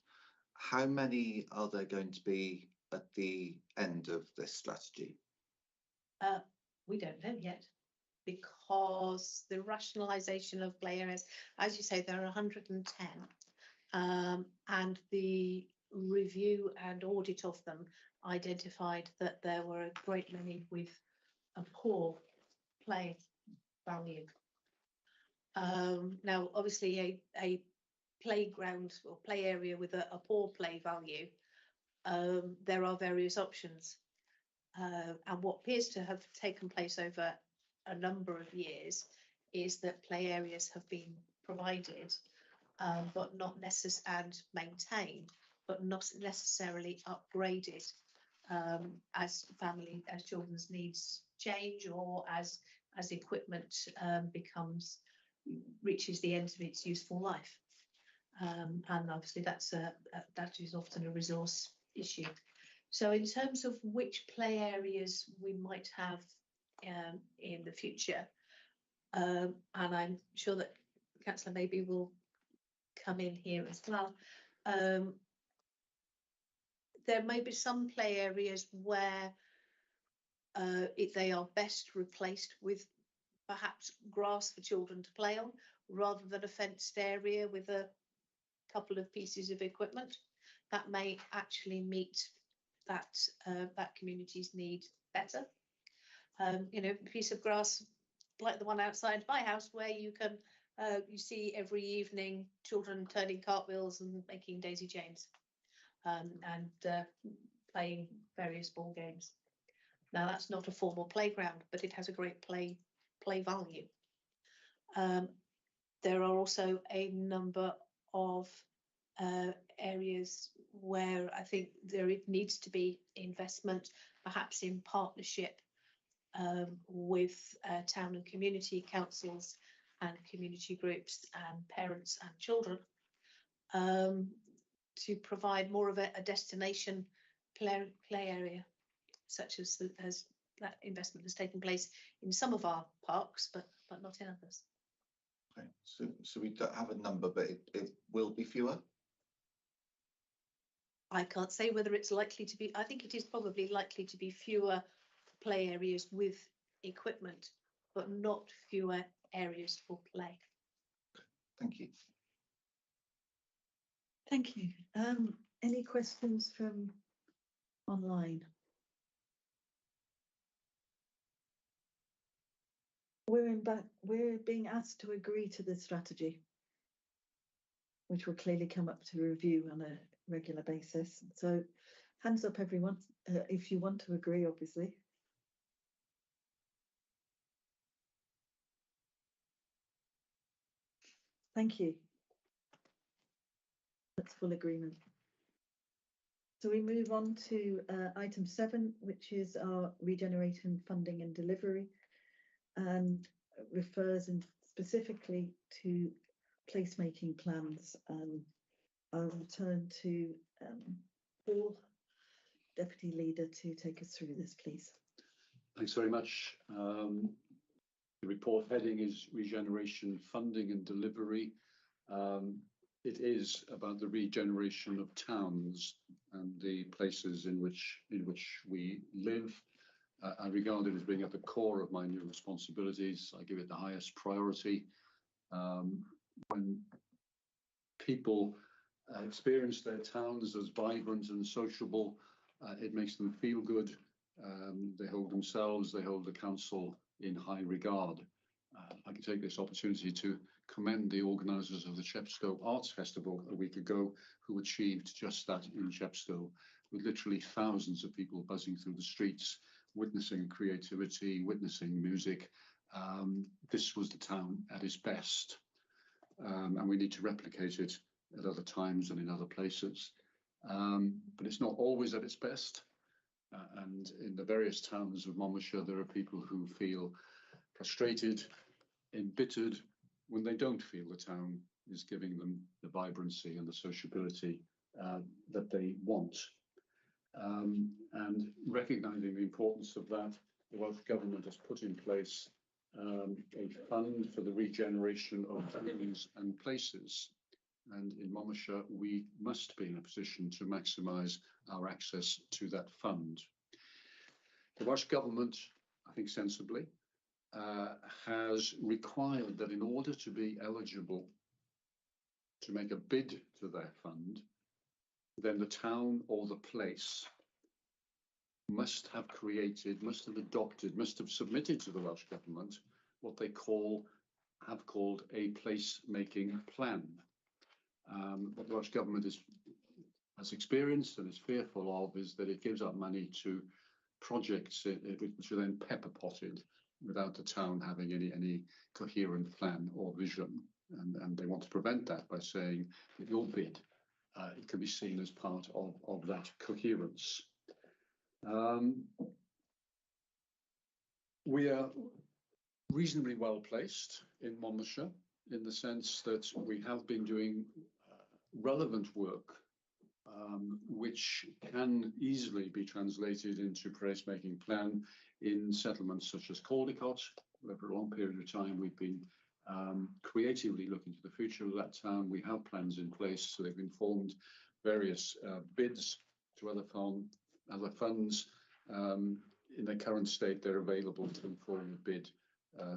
How many are there going to be at the end of this strategy? We don't know yet, because the rationalisation of play areas, as you say, there are 110, and the review and audit of them identified that there were a great many with a poor play value. Now, obviously, a playground or play area with a poor play value, there are various options. And what appears to have taken place over a number of years is that play areas have been provided, but not necessarily, and maintained, but not necessarily upgraded as children's needs change, or as equipment reaches the end of its useful life. And obviously that is often a resource issue. So in terms of which play areas we might have in the future, and I'm sure that Councillor maybe will come in here as well, there may be some play areas where they are best replaced with perhaps grass for children to play on, rather than a fenced area with a couple of pieces of equipment. That may actually meet that community's need better. A piece of grass like the one outside my house, where you can You see every evening children turning cartwheels and making daisy chains, and playing various ball games. Now that's not a formal playground, but it has a great play value. There are also a number of areas where I think there needs to be investment, perhaps in partnership with town and community councils and community groups and parents and children, to provide more of a destination play area, such as that investment has taken place in some of our parks, but not in others. Okay, so we don't have a number, but it will be fewer. I can't say whether it's likely to be. I think it is probably likely to be fewer play areas with equipment, but not fewer areas for play. Thank you. Thank you. Any questions from online? We're being asked to agree to the strategy, which will clearly come up to review on a regular basis. So hands up, everyone, if you want to agree, obviously. Thank you. That's full agreement. So we move on to item 7, which is our regeneration funding and delivery, and refers specifically to placemaking plans. I'll turn to Paul, Deputy Leader, to take us through this, please. Thanks very much. The report heading is Regeneration Funding and Delivery. It is about the regeneration of towns and the places in which we live. I regard it as being at the core of my new responsibilities. I give it the highest priority. When people experience their towns as vibrant and sociable, it makes them feel good. They hold themselves, they hold the council in high regard. I can take this opportunity to commend the organisers of the Chepstow Arts Festival a week ago, who achieved just that in Chepstow, with literally thousands of people buzzing through the streets, witnessing creativity, witnessing music. This was the town at its best, and we need to replicate it at other times and in other places. But it's not always at its best. And in the various towns of Monmouthshire, there are people who feel frustrated, embittered, when they don't feel the town is giving them the vibrancy and the sociability that they want. And recognising the importance of that, the Welsh Government has put in place a fund for the regeneration of buildings and places. And in Monmouthshire, we must be in a position to maximise our access to that fund. The Welsh Government, I think sensibly, has required that in order to be eligible to make a bid to their fund, then the town or the place must have created, must have adopted, must have submitted to the Welsh Government what they have called a place-making plan. What the Welsh Government has experienced and is fearful of is that it gives up money to projects which are then pepper potted without the town having any coherent plan or vision. And they want to prevent that by saying that your bid, it can be seen as part of that coherence. We are reasonably well placed in Monmouthshire, in the sense that we have been doing relevant work which can easily be translated into place-making plan in settlements such as Caldicot, where for a long period of time we've been creatively looking to the future of that town. We have plans in place, so they've informed various bids to other funds. In their current state, they're available to inform the bid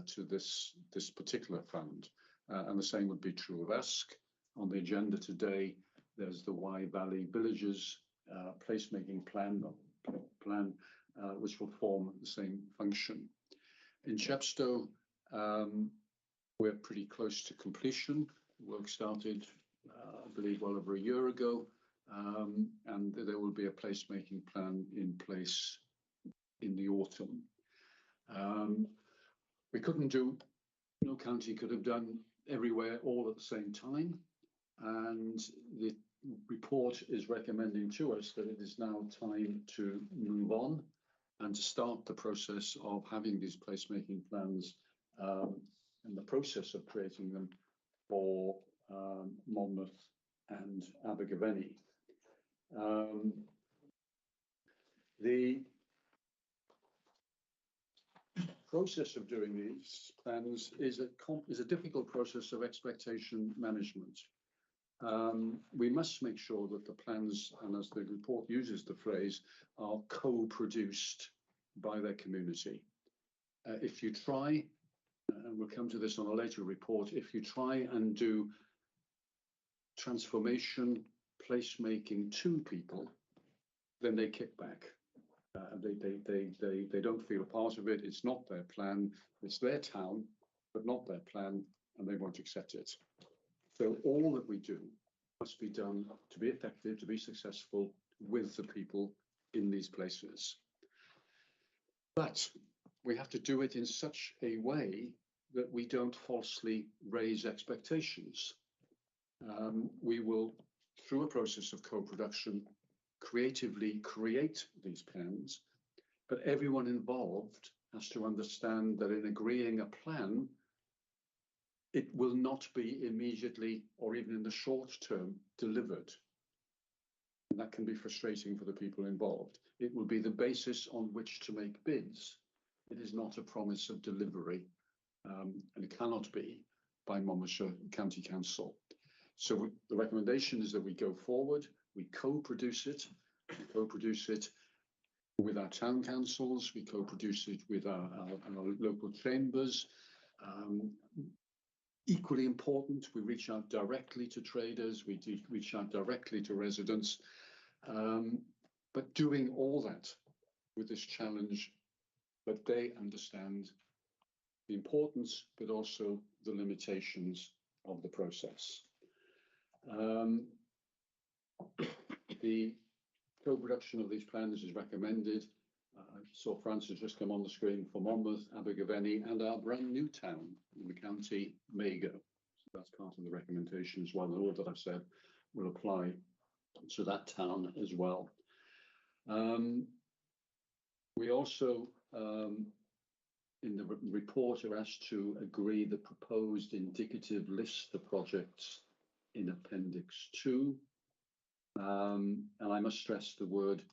to this particular fund. And the same would be true of Usk. On the agenda today, there's the Wye Valley Villages placemaking plan, which will form the same function. In Chepstow, We're pretty close to completion. Work started, I believe, well over a year ago, and there will be a placemaking plan in place in the autumn. We couldn't do, no county could have done everywhere all at the same time, and the report is recommending to us that it is now time to move on and to start the process of having these placemaking plans and the process of creating them for Monmouth and Abergavenny. The process of doing these plans is a difficult process of expectation management. We must make sure that the plans, and as the report uses the phrase, are co-produced by their community. If you try, and we'll come to this on a later report, if you try and do transformation placemaking to people, then they kick back. They don't feel a part of it. It's not their plan. It's their town, but not their plan, and they won't accept it. So all that we do must be done to be effective, to be successful with the people in these places. But we have to do it in such a way that we don't falsely raise expectations. We will, through a process of co-production, creatively create these plans, but everyone involved has to understand that in agreeing a plan, it will not be immediately or even in the short term delivered. And that can be frustrating for the people involved. It will be the basis on which to make bids. It is not a promise of delivery, and it cannot be by Monmouthshire County Council. So the recommendation is that we go forward, we co-produce it with our town councils, we co-produce it with our local chambers. Equally important, we reach out directly to traders, we reach out directly to residents, but doing all that with this challenge that they understand the importance, but also the limitations of the process. The co-production of these plans is recommended. I saw Francis just come on the screen for Monmouth, Abergavenny, and our brand new town in the county, Magor. So that's part of the recommendation as well. And all that I've said will apply to that town as well. We also, in the report, are asked to agree the proposed indicative list of projects in Appendix 2. And I must stress the word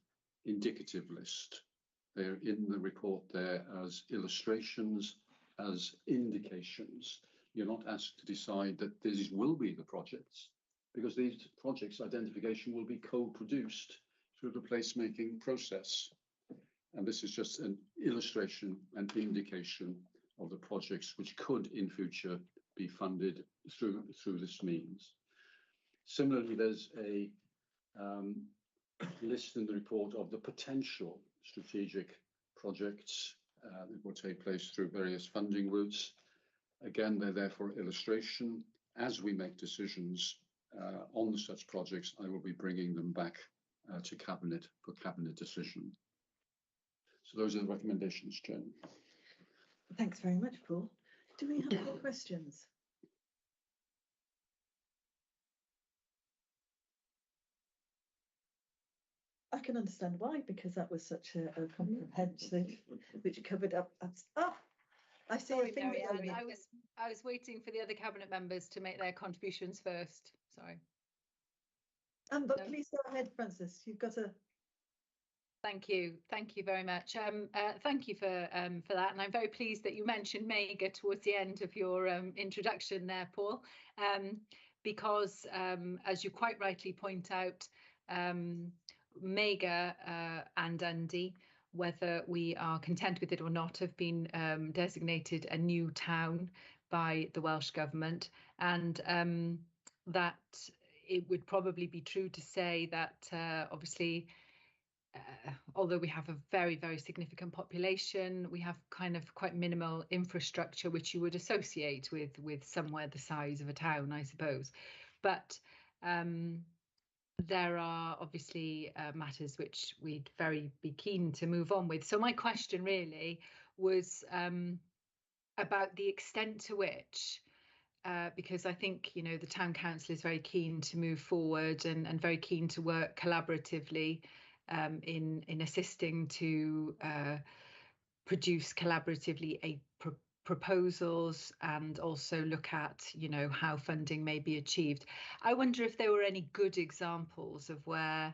indicative list. They're in the report there as illustrations, as indications. You're not asked to decide that these will be the projects, because these projects' identification will be co-produced through the placemaking process. And this is just an illustration and indication of the projects which could in future be funded through this means. Similarly, there's a list in the report of the potential strategic projects that will take place through various funding routes. Again, they're there for illustration. As we make decisions on such projects, I will be bringing them back to Cabinet for Cabinet decision. So those are the recommendations, Jen. Thanks very much, Paul. Do we have any questions? I can understand why, because that was such a comprehensive, which covered up. I see Sorry, a finger. Mary Ann, I was waiting for the other cabinet members to make their contributions first. Sorry. But No. please go ahead, Francis. You've got a. Thank you very much. Thank you for that, and I'm very pleased that you mentioned Magor towards the end of your introduction there, Paul, because as you quite rightly point out, Magor and Dundee, whether we are content with it or not, have been designated a new town by the Welsh Government, and that it would probably be true to say that obviously although we have a very, very significant population, we have kind of quite minimal infrastructure, which you would associate with somewhere the size of a town, I suppose. But there are obviously matters which we'd very be keen to move on with. So my question really was about the extent to which, because I think, you know, the town council is very keen to move forward and very keen to work collaboratively in assisting to produce collaboratively proposals and also look at, you know, how funding may be achieved. I wonder if there were any good examples of where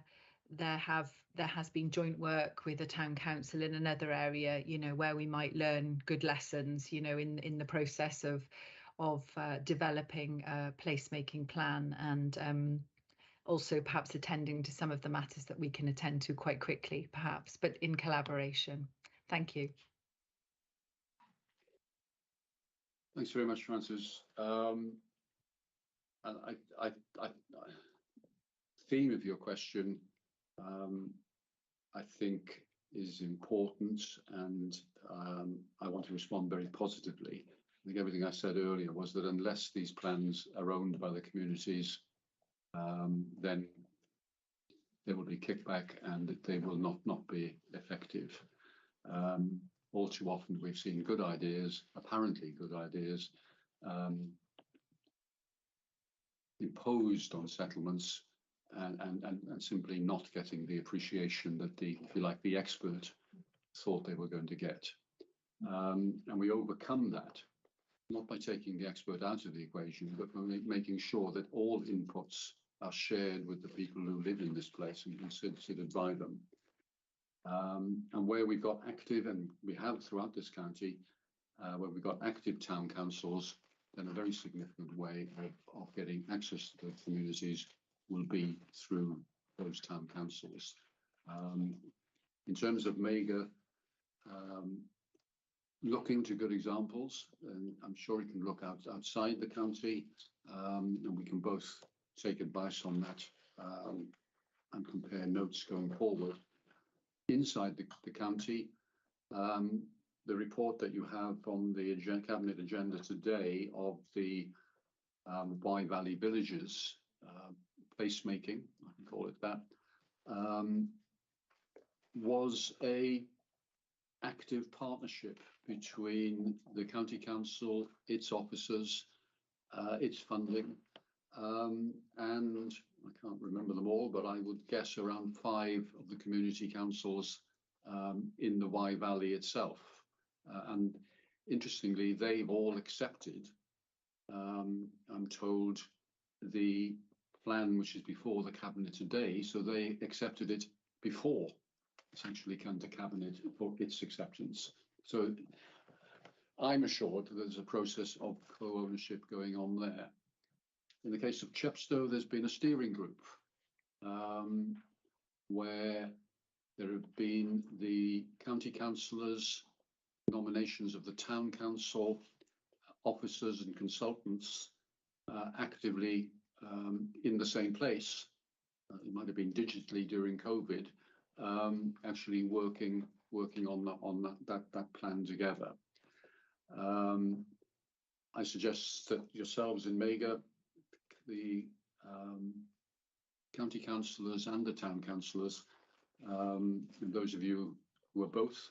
there has been joint work with a town council in another area, you know, where we might learn good lessons, you know, in the process of developing a placemaking plan, and also perhaps attending to some of the matters that we can attend to quite quickly, perhaps, but in collaboration. Thank you. Thanks very much, Francis. And theme of your question, I think, is important, and I want to respond very positively. I think everything I said earlier was that unless these plans are owned by the communities, then there will be kickback and they will not be effective. All too often we've seen good ideas, apparently good ideas, imposed on settlements and simply not getting the appreciation that the, if you like, the expert thought they were going to get. And we overcome that, not by taking the expert out of the equation, but by making sure that all inputs are shared with the people who live in this place and considered by them. And where we've got active, and we have throughout this county, where we've got active town councils, then a very significant way of getting access to the communities will be through those town councils. In terms of Magor, looking to good examples, and I'm sure you can look outside the county, and we can both take advice on that and compare notes going forward. Inside the county, the report that you have on the cabinet agenda today of the Wye Valley villages, placemaking, I can call it that, was a active partnership between the county council, its officers, its funding, and I can't remember them all, but I would guess around 5 of the community councils in the Wye Valley itself. And interestingly, they've all accepted, I'm told, the plan which is before the cabinet today. So they accepted it before essentially came to cabinet for its acceptance. So I'm assured that there's a process of co-ownership going on there. In the case of Chepstow, there's been a steering group where there have been the county councillors, nominations of the town council, officers and consultants actively in the same place. It might have been digitally during COVID, actually working on that plan together. I suggest that yourselves in Magor, the county councillors and the town councillors, and those of you who are both,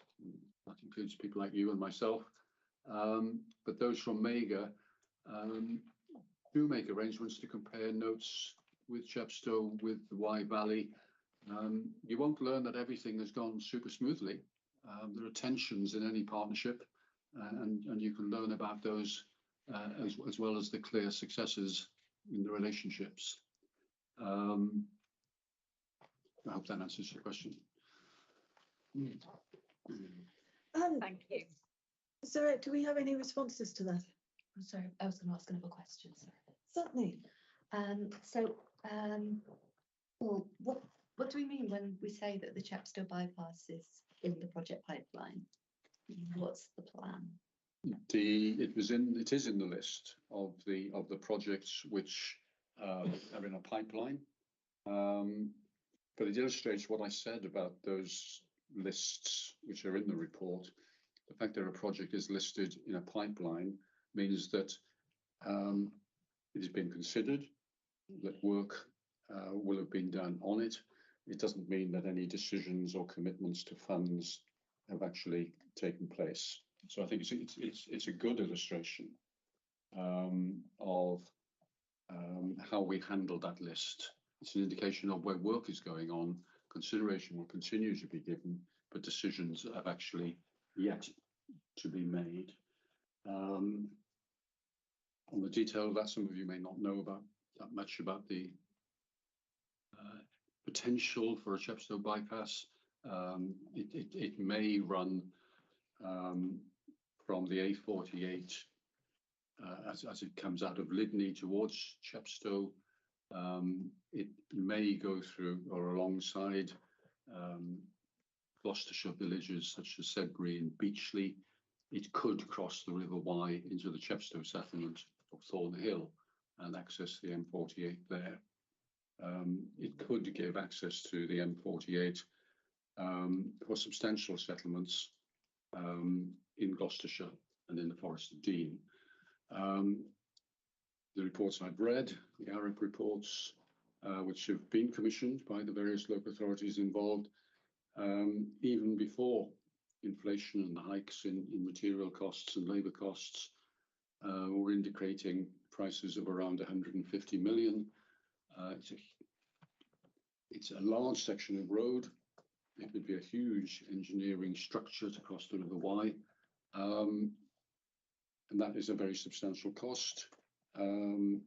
that includes people like you and myself, but those from Magor, do make arrangements to compare notes with Chepstow, with the Wye Valley. You won't learn that everything has gone super smoothly. There are tensions in any partnership, and you can learn about those as well as the clear successes in the relationships. I hope that answers your question. Thank you. Sarah, do we have any responses to that? I'm sorry, I was going to ask another question. Sorry. Certainly. Well, what do we mean when we say that the Chepstow bypass is in the project pipeline? What's the plan? It is in the list of the projects which are in a pipeline. But it illustrates what I said about those lists which are in the report. The fact that a project is listed in a pipeline means that it has been considered, that work will have been done on it. It doesn't mean that any decisions or commitments to funds have actually taken place. So I think it's a good illustration of how we handle that list. It's an indication of where work is going on. Consideration will continue to be given, but decisions have actually yet to be made. On the detail of that, some of you may not know about that much about the potential for a Chepstow bypass. It may run from the A48 as it comes out of Lydney towards Chepstow. It may go through or alongside Gloucestershire villages such as Sedbury and Beechley. It could cross the River Wye into the Chepstow settlement of Thornhill and access the M48 there. It could give access to the M48 for substantial settlements in Gloucestershire and in the Forest of Dean. The reports I've read, the ARIC reports, which have been commissioned by the various local authorities involved, even before inflation and the hikes in material costs and labour costs, were indicating prices of around 150 million. It's a large section of road. It would be a huge engineering structure to cross the River Wye. And that is a very substantial cost. The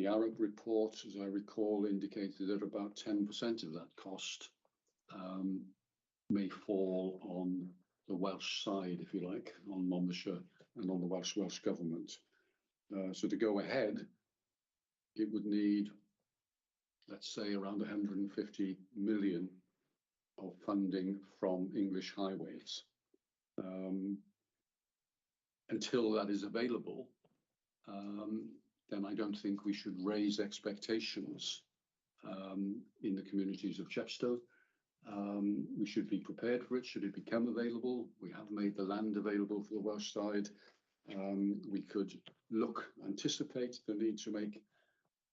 ARIC report, as I recall, indicated that about 10% of that cost may fall on the Welsh side, if you like, on Monmouthshire and on the Welsh government. So to go ahead, it would need, let's say, around 150 million of funding from English Highways. Until that is available, then I don't think we should raise expectations in the communities of Chepstow. We should be prepared for it should it become available. We have made the land available for the Welsh side. We could anticipate the need to make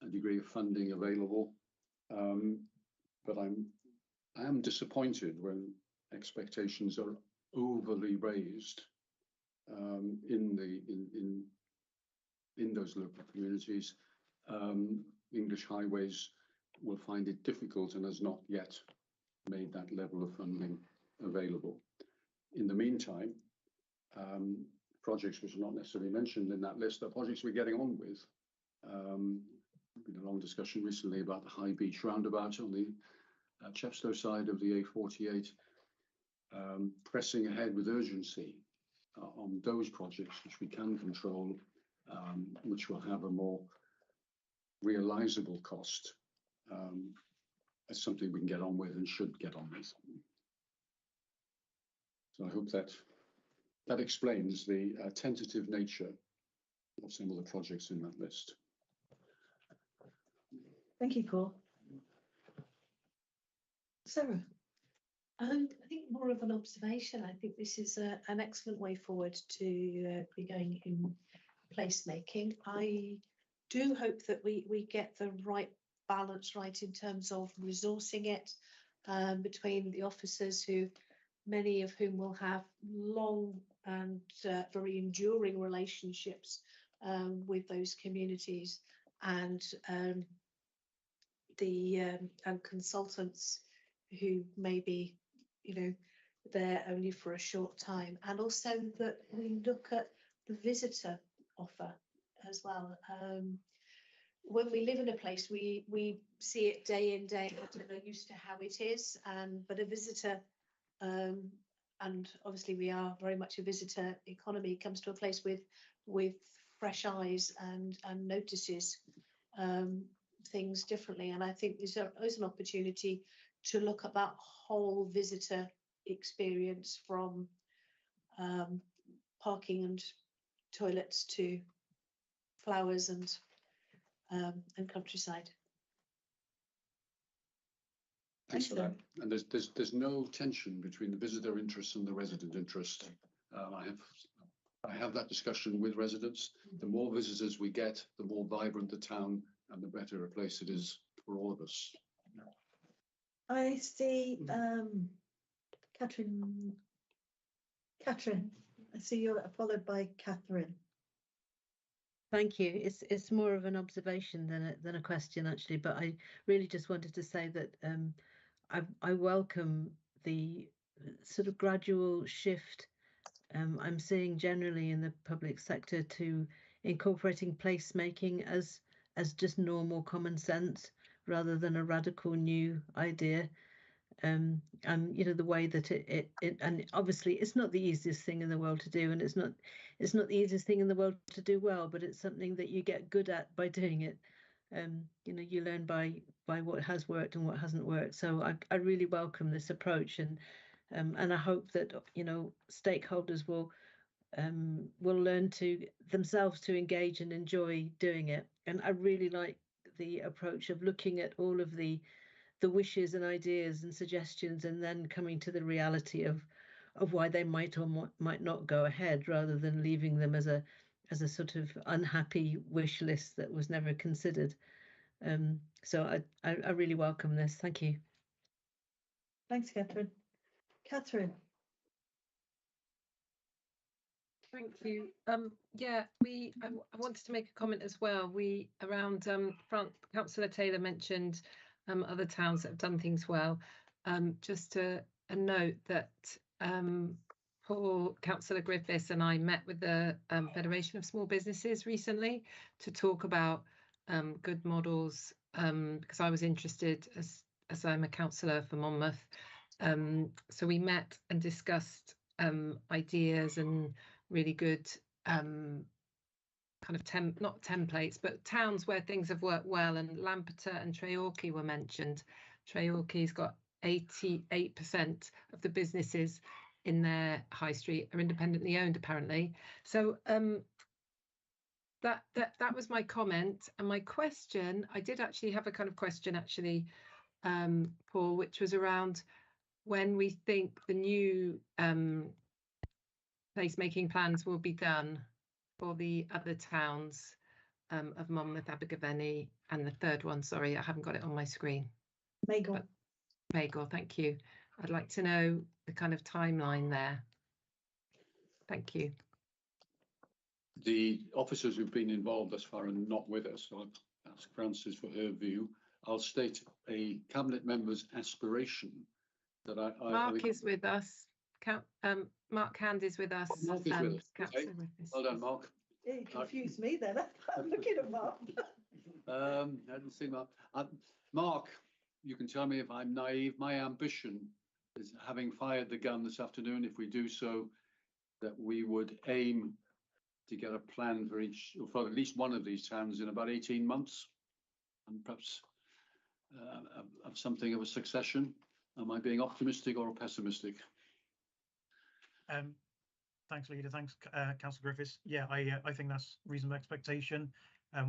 a degree of funding available. But I am disappointed when expectations are overly raised in those local communities. English Highways will find it difficult and has not yet made that level of funding available. In the meantime, projects which are not necessarily mentioned in that list are projects we're getting on with. Been a long discussion recently about the High Beach roundabout on the Chepstow side of the A48, pressing ahead with urgency on those projects which we can control, which will have a more realizable cost. As something we can get on with and should get on with. So I hope that explains the tentative nature of some of the projects in that list. Thank you, Paul. Sarah. I think more of an observation. I think this is an excellent way forward to be going in placemaking. I do hope that we get the right balance right in terms of resourcing it between the officers, who many of whom will have long and very enduring relationships with those communities, and consultants who may be, there only for a short time, and also that we look at the visitor offer as well. When we live in a place, we see it day in, day out, and are used to how it is. But a visitor, and obviously we are very much a visitor economy, comes to a place with fresh eyes and notices things differently. And I think there's an opportunity to look at that whole visitor experience, from parking and toilets to flowers and countryside. Thanks for that. Excellent. And there's no tension between the visitor interest and the resident interest. I have that discussion with residents. The more visitors we get, the more vibrant the town and the better a place it is for all of us. I see Catherine. Catherine, I see you're followed by Catherine. Thank you. It's more of an observation than a question actually, but I really just wanted to say that I welcome the sort of gradual shift I'm seeing generally in the public sector to incorporating placemaking as just normal common sense rather than a radical new idea. And you know, the way that it and obviously it's not the easiest thing in the world to do, and it's not the easiest thing in the world to do well, but it's something that you get good at by doing it. You know, you learn by what has worked and what hasn't worked. So I really welcome this approach, and I hope that, you know, stakeholders will learn to themselves to engage and enjoy doing it. And I really like the approach of looking at all of the wishes and ideas and suggestions, and then coming to the reality of why they might or might not go ahead, rather than leaving them as a sort of unhappy wish list that was never considered. So I really welcome this. Thank you. Thanks, Catherine. Catherine. Thank you. Yeah, I wanted to make a comment as well. We around Councillor Taylor mentioned other towns that have done things well. Just a note that Councillor Griffiths and I met with the Federation of Small Businesses recently to talk about good models, because I was interested as I'm a councillor for Monmouth. So we met and discussed ideas and really good kind of not templates, but towns where things have worked well, and Lampeter and Treorchy were mentioned. Treorchy's got 88% of the businesses in their high street are independently owned, apparently. So that was my comment. And my question, I did actually have a kind of question actually, Paul, which was around when we think the new placemaking plans will be done for the other towns of Monmouth, Abergavenny, and the third one, sorry, I haven't got it on my screen. Magor. Magor, thank you. I'd like to know the kind of timeline there. Thank you. The officers who've been involved thus far are not with us, so I'll ask Frances for her view. I'll state a cabinet member's aspiration that Mark is with us. Mark Hand is with us. Mark is with us. Okay. Well done, Mark. Yeah, you confused me then. I'm looking at Mark. I didn't see Mark. Mark, you can tell me if I'm naive. My ambition is, having fired the gun this afternoon, if we do so, that we would aim to get a plan for each, or for at least one of these towns in about 18 months, and perhaps have something of a succession. Am I being optimistic or pessimistic? Thanks, Leader. Thanks, Councillor Griffiths. Yeah, I think that's reasonable expectation.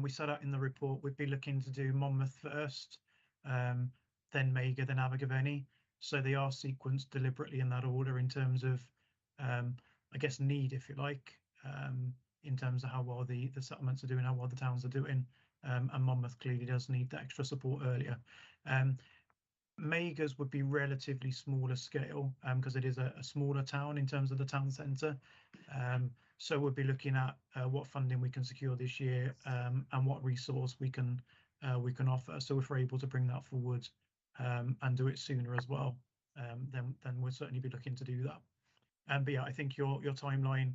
We set out in the report we'd be looking to do Monmouth first, then Magor, then Abergavenny. So they are sequenced deliberately in that order in terms of, I guess, need, if you like, in terms of how well the settlements are doing, how well the towns are doing, and Monmouth clearly does need that extra support earlier. Magor's would be relatively smaller scale because it is a smaller town in terms of the town centre. So we'll be looking at what funding we can secure this year and what resource we can offer. So if we're able to bring that forward and do it sooner as well, then we'll certainly be looking to do that. But yeah, I think your timeline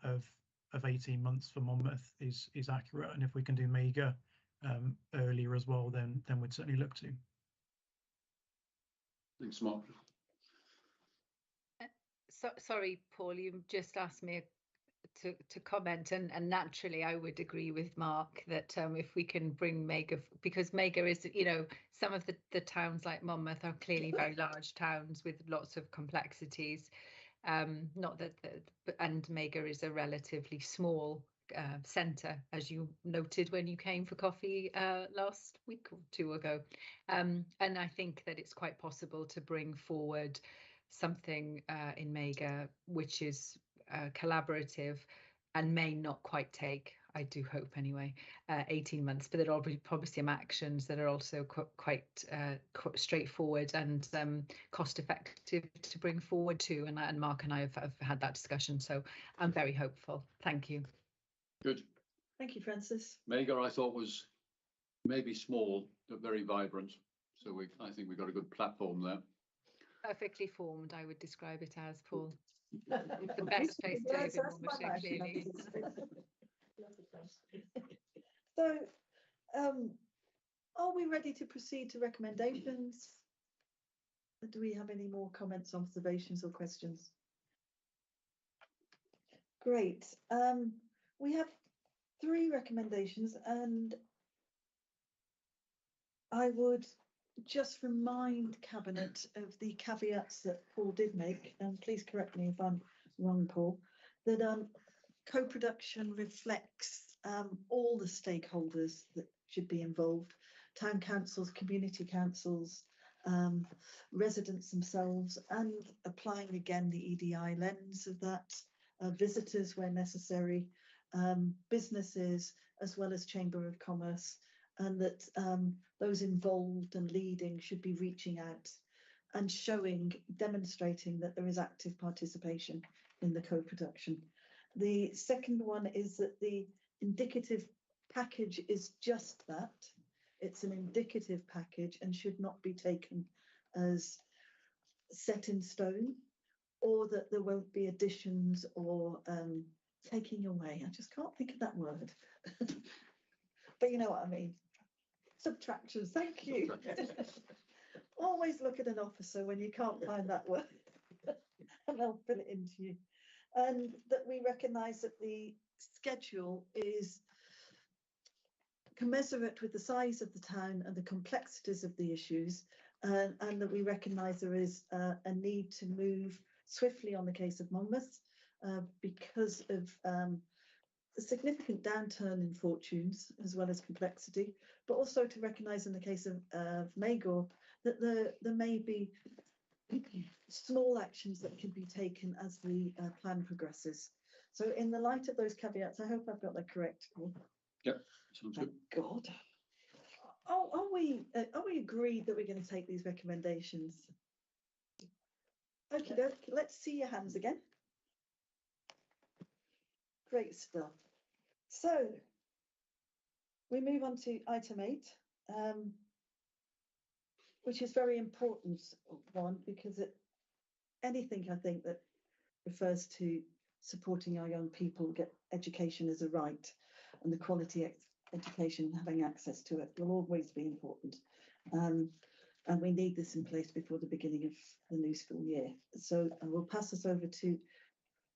of 18 months for Monmouth is accurate, and if we can do Magor earlier as well, then we'd certainly look to. Thanks, Mark. Sorry, Paul, you just asked me to comment, and naturally I would agree with Mark that if we can bring Magor, because Magor is, you know, some of the towns like Monmouth are clearly very large towns with lots of complexities. Not that, and Magor is a relatively small centre, as you noted when you came for coffee last week or two ago. And I think that it's quite possible to bring forward something in Magor which is collaborative and may not quite take, I do hope anyway, 18 months, but there are probably some actions that are also quite straightforward and cost effective to bring forward too. And Mark and I have had that discussion, so I'm very hopeful. Thank you. Good. Thank you, Francis. Magor, I thought, was maybe small but very vibrant. So I think we've got a good platform there. Perfectly formed, I would describe it as, Paul. The best place to live in Warwickshire, clearly. So, are we ready to proceed to recommendations? Do we have any more comments, observations or questions? Great. We have 3 recommendations, and I would just remind Cabinet of the caveats that Paul did make, and please correct me if I'm wrong, Paul, that co-production reflects all the stakeholders that should be involved: town councils, community councils, residents themselves, and applying again the EDI lens of that, visitors where necessary, businesses, as well as Chamber of Commerce, and that those involved and leading should be reaching out and demonstrating that there is active participation in the co-production. The second one is that the indicative package is just that. It's an indicative package and should not be taken as set in stone, or that there won't be additions or taking away. I just can't think of that word. But you know what I mean. Subtractions, thank you. Always look at an officer when you can't find that word and they'll fill it into you. And that we recognise that the schedule is commensurate with the size of the town and the complexities of the issues, and that we recognise there is a need to move swiftly on the case of Monmouth because of a significant downturn in fortunes as well as complexity, but also to recognise in the case of Magor that there may be small actions that can be taken as the plan progresses. So in the light of those caveats, I hope I've got that correct. Yep, sounds good. Thank God. Oh, are we agreed that we're going to take these recommendations? Okay, let's see your hands again. Great stuff. So we move on to item 8, which is very important one, because anything I think that refers to supporting our young people get education as a right, and the quality education, having access to it, will always be important. And we need this in place before the beginning of the new school year. So I will pass this over to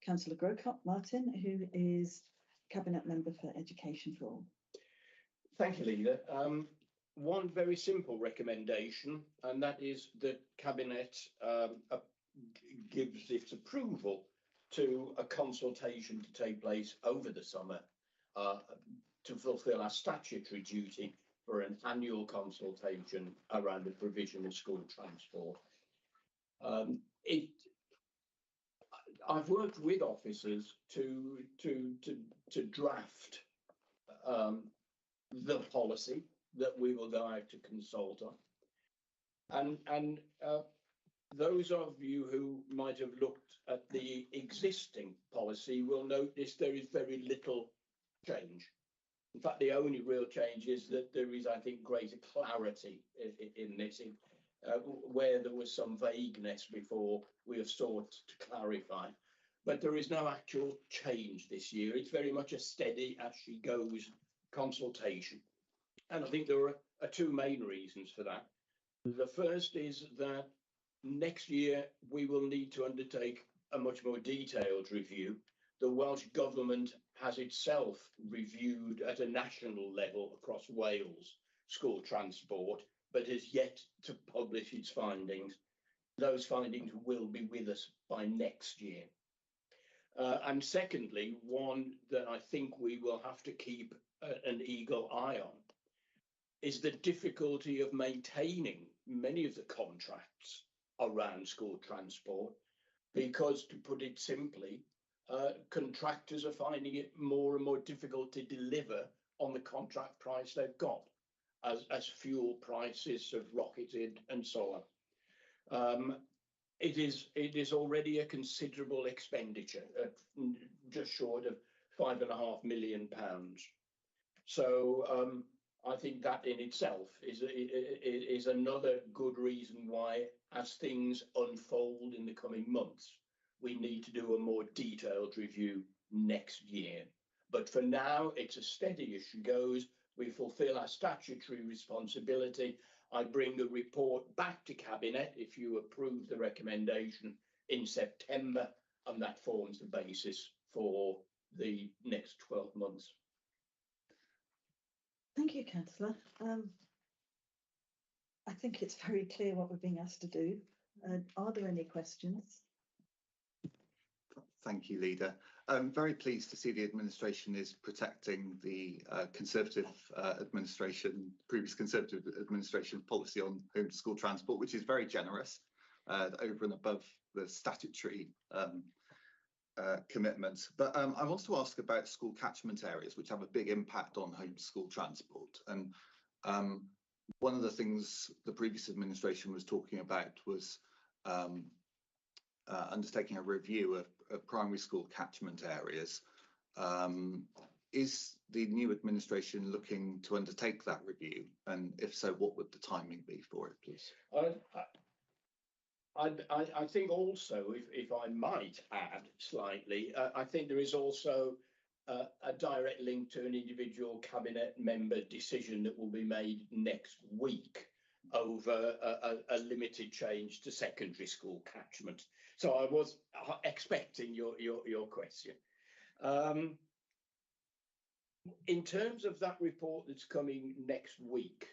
Councillor Grocott Martin, who is Cabinet Member for Education for All. Thank you, Leader. One very simple recommendation, and that is that Cabinet gives its approval to a consultation to take place over the summer to fulfil our statutory duty for an annual consultation around the provision of school transport. I've worked with officers to draft the policy that we will go out to consult on, and those of you who might have looked at the existing policy will notice there is very little change. In fact, the only real change is that there is, I think, greater clarity in this, where there was some vagueness before. We have sought to clarify, but there is no actual change this year. It's very much a steady as she goes consultation, and I think there are 2 main reasons for that. The first is that next year we will need to undertake a much more detailed review. The Welsh Government has itself reviewed at a national level across Wales school transport, but has yet to publish its findings. Those findings will be with us by next year. And secondly, one that I think we will have to keep an eagle eye on is the difficulty of maintaining many of the contracts around school transport, because, to put it simply, contractors are finding it more and more difficult to deliver on the contract price they've got, as fuel prices have rocketed and so on. It is already a considerable expenditure, just short of £5.5 million. So I think that in itself is another good reason why, as things unfold in the coming months, we need to do a more detailed review next year. But for now, it's as steady as she goes. We fulfil our statutory responsibility. I bring the report back to Cabinet if you approve the recommendation in September, and that forms the basis for the next 12 months. Thank you, Councillor. I think it's very clear what we're being asked to do. Are there any questions? Thank you, Leader. I'm very pleased to see the administration is protecting the Conservative administration, previous Conservative administration policy on home to school transport, which is very generous, over and above the statutory commitments. But I want to ask about school catchment areas, which have a big impact on home to school transport. And one of the things the previous administration was talking about was undertaking a review of primary school catchment areas. Is the new administration looking to undertake that review? And if so, what would the timing be for it, please? I think also, if I might add slightly, I think there is also a direct link to an individual Cabinet member decision that will be made next week over a limited change to secondary school catchment. So I was expecting your question. In terms of that report that's coming next week,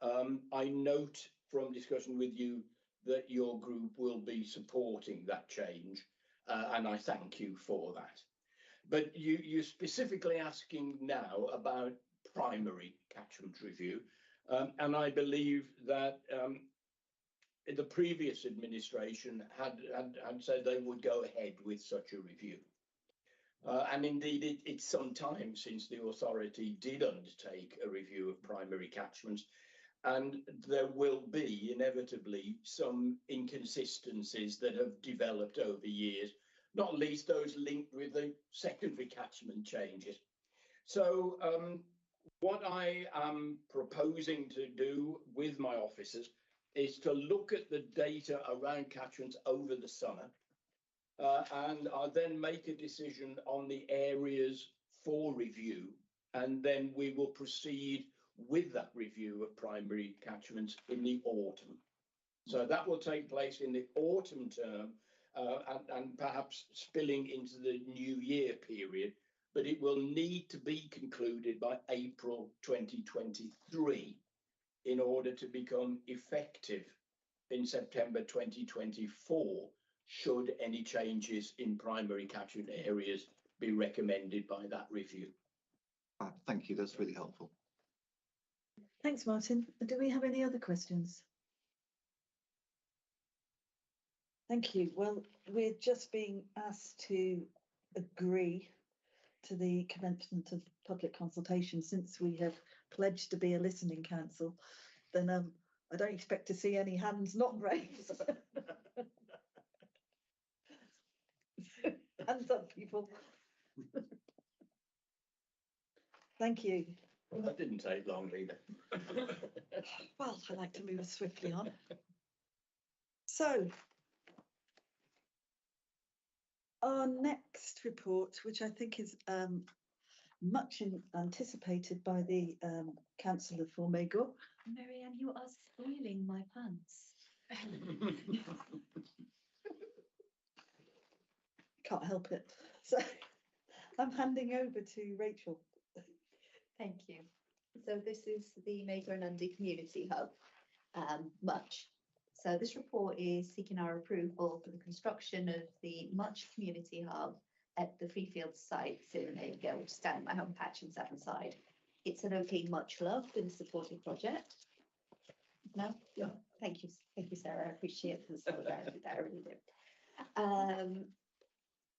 I note from discussion with you that your group will be supporting that change, and I thank you for that. But you're specifically asking now about primary catchment review, and I believe that the previous administration had said they would go ahead with such a review. And indeed, it's some time since the authority did undertake a review of primary catchments, and there will be inevitably some inconsistencies that have developed over years, not least those linked with the secondary catchment changes. So what I am proposing to do with my officers is to look at the data around catchments over the summer, and I'll then make a decision on the areas for review, and then we will proceed with that review of primary catchments in the autumn. So that will take place in the autumn term, and perhaps spilling into the new year period, but it will need to be concluded by April 2023 in order to become effective in September 2024, should any changes in primary catchment areas be recommended by that review. Thank you, that's really helpful. Thanks, Martin. Do we have any other questions? Thank you. Well, we're just being asked to agree to the commencement of public consultation. Since we have pledged to be a listening council, then I don't expect to see any hands not raised. Hands up, people. Thank you. Well, that didn't take long either. Well, I like to move swiftly on. So, our next report, which I think is much anticipated by the Councillor for Magor. Marianne, you are spoiling my pants. Can't help it. So, I'm handing over to Rachel. Thank you. So this is the Magor and Undy Community Hub, Much. So this report is seeking our approval for the construction of the Much Community Hub at the Freefield site in Magor, which is down my home patch in Sevenside. It's a locally much loved and supported project. No? Yeah. Thank you, Sarah. I appreciate the solidarity there, I really do.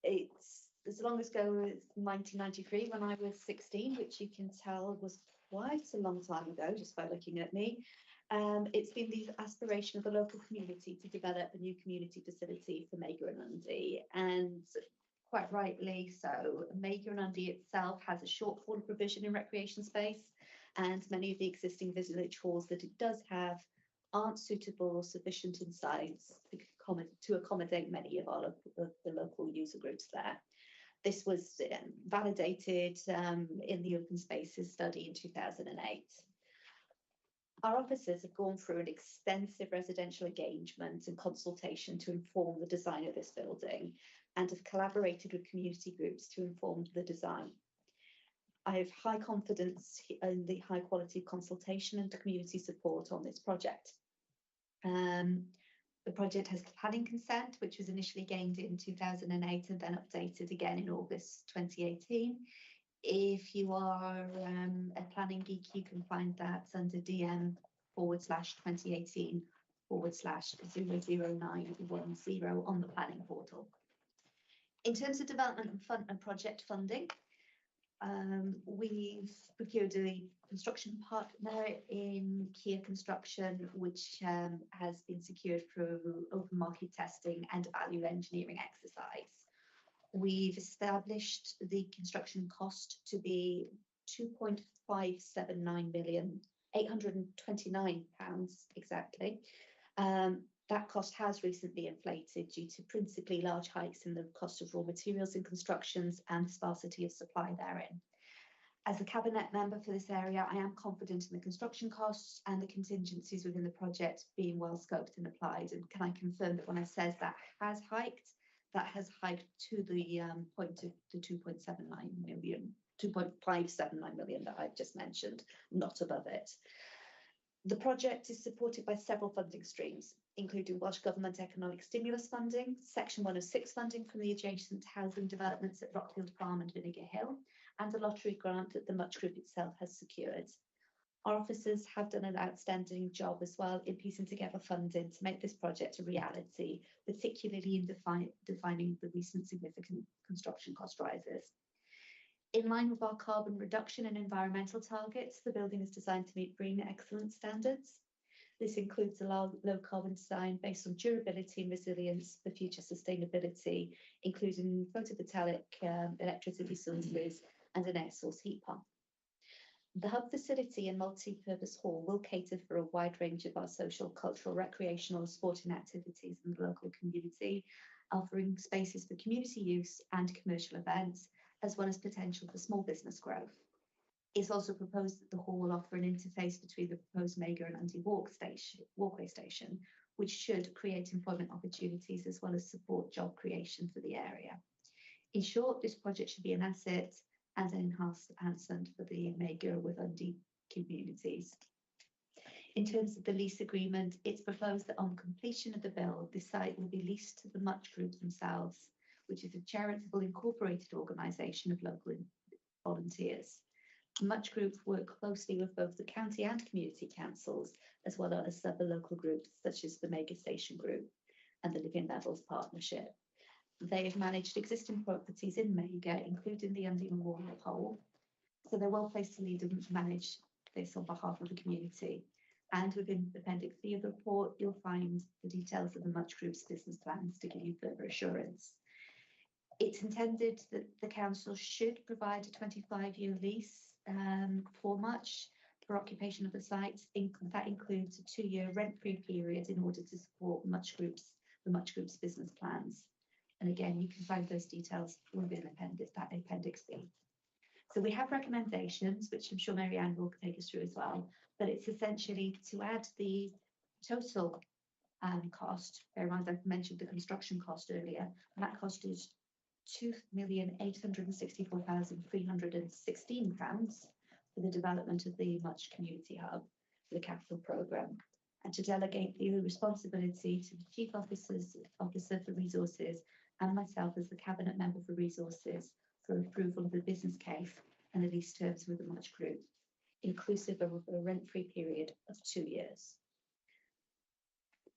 It's as long ago as 1993 when I was 16, which you can tell was quite a long time ago just by looking at me. It's been the aspiration of the local community to develop a new community facility for Magor and Undy, and quite rightly so. Magor and Undy itself has a shortfall of provision in recreation space, and many of the existing village halls that it does have aren't suitable or sufficient in size to accommodate many of the local user groups there. This was validated in the open spaces study in 2008. Our officers have gone through an extensive residential engagement and consultation to inform the design of this building, and have collaborated with community groups to inform the design. I have high confidence in the high quality consultation and community support on this project. The project has planning consent, which was initially gained in 2008 and then updated again in August 2018. If you are a planning geek, you can find that under DM/2018/00910 on the planning portal. In terms of development and project funding, we've procured a construction partner in Kia Construction, which has been secured through open market testing and a value engineering exercise. We've established the construction cost to be £2.579 million, £829 exactly. That cost has recently inflated due to principally large hikes in the cost of raw materials and constructions and sparsity of supply therein. As a cabinet member for this area, I am confident in the construction costs and the contingencies within the project being well scoped and applied. And can I confirm that when I says that has hiked to the point of the 2.579 million that I've just mentioned, not above it. The project is supported by several funding streams, including Welsh Government Economic Stimulus funding, Section 106 funding from the adjacent housing developments at Rockfield Farm and Vinegar Hill, and a lottery grant that the Much Group itself has secured. Our officers have done an outstanding job as well in piecing together funding to make this project a reality, particularly in defining the recent significant construction cost rises. In line with our carbon reduction and environmental targets, the building is designed to meet BREEAM excellence standards. This includes a low carbon design based on durability and resilience for future sustainability, including photovoltaic electricity sources and an air source heat pump. The hub facility and multi-purpose hall will cater for a wide range of our social, cultural, recreational, sporting activities in the local community, offering spaces for community use and commercial events, as well as potential for small business growth. It's also proposed that the hall will offer an interface between the proposed Magor and Undy walkway station, which should create employment opportunities as well as support job creation for the area. In short, this project should be an asset and an enhancement for the Magor with Undy communities. In terms of the lease agreement, it's proposed that on completion of the build, the site will be leased to the Much Group themselves, which is a charitable incorporated organisation of local volunteers. Much Group work closely with both the county and community councils, as well as other local groups such as the Magor Station Group and the Living Levels Partnership. They have managed existing properties in Magor, including the Undy Memorial Hole, so they're well placed to lead and manage this on behalf of the community. And within Appendix B of the report, you'll find the details of the Much Group's business plans to give you further assurance. It's intended that the council should provide a 25-year lease for Much for occupation of the site. That includes a 2-year rent-free period in order to support the Much Group's business plans. And again, you can find those details within Appendix B. So we have recommendations, which I'm sure Mary Ann will take us through as well, but it's essentially to add the total cost. Bear in mind, I've mentioned the construction cost earlier, and that cost is £2,864,316 for the development of the Much Community Hub for the capital programme, and to delegate the responsibility to the Chief Officer for Resources and myself as the Cabinet Member for Resources for approval of the business case and the lease terms with the Much Group, inclusive of a rent-free period of 2 years.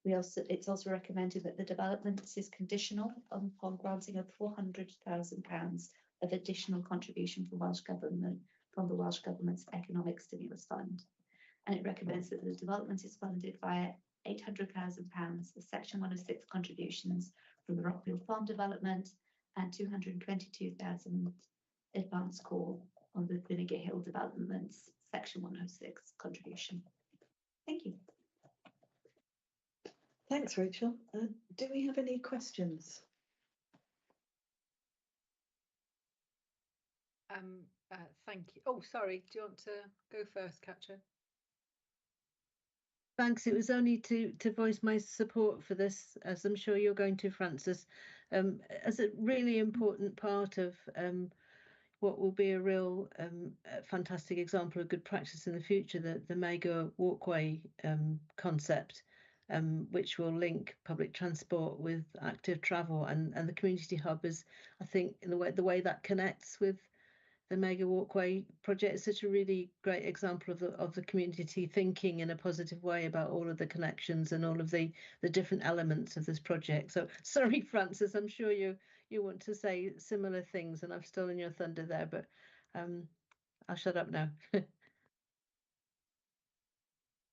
It's also recommended that the development is conditional upon granting of £400,000 of additional contribution from the Welsh Government's Economic Stimulus Fund. And it recommends that the development is funded via £800,000 of Section 106 contributions from the Rockfield Farm development and £222,000 advance call on the Vinegar Hill development's Section 106 contribution. Thank you. Thanks, Rachel. Do we have any questions? Thank you. Oh, sorry. Do you want to go first, Katrin? Thanks. It was only to voice my support for this, as I'm sure you're going to, Francis, as a really important part of what will be a real fantastic example of good practice in the future, the Magor walkway concept, which will link public transport with active travel, and the community hub is, I think, in the way that connects with the Magor walkway project is such a really great example of the community thinking in a positive way about all of the connections and all of the different elements of this project. So sorry, Francis, I'm sure you want to say similar things and I've stolen your thunder there, but I'll shut up now.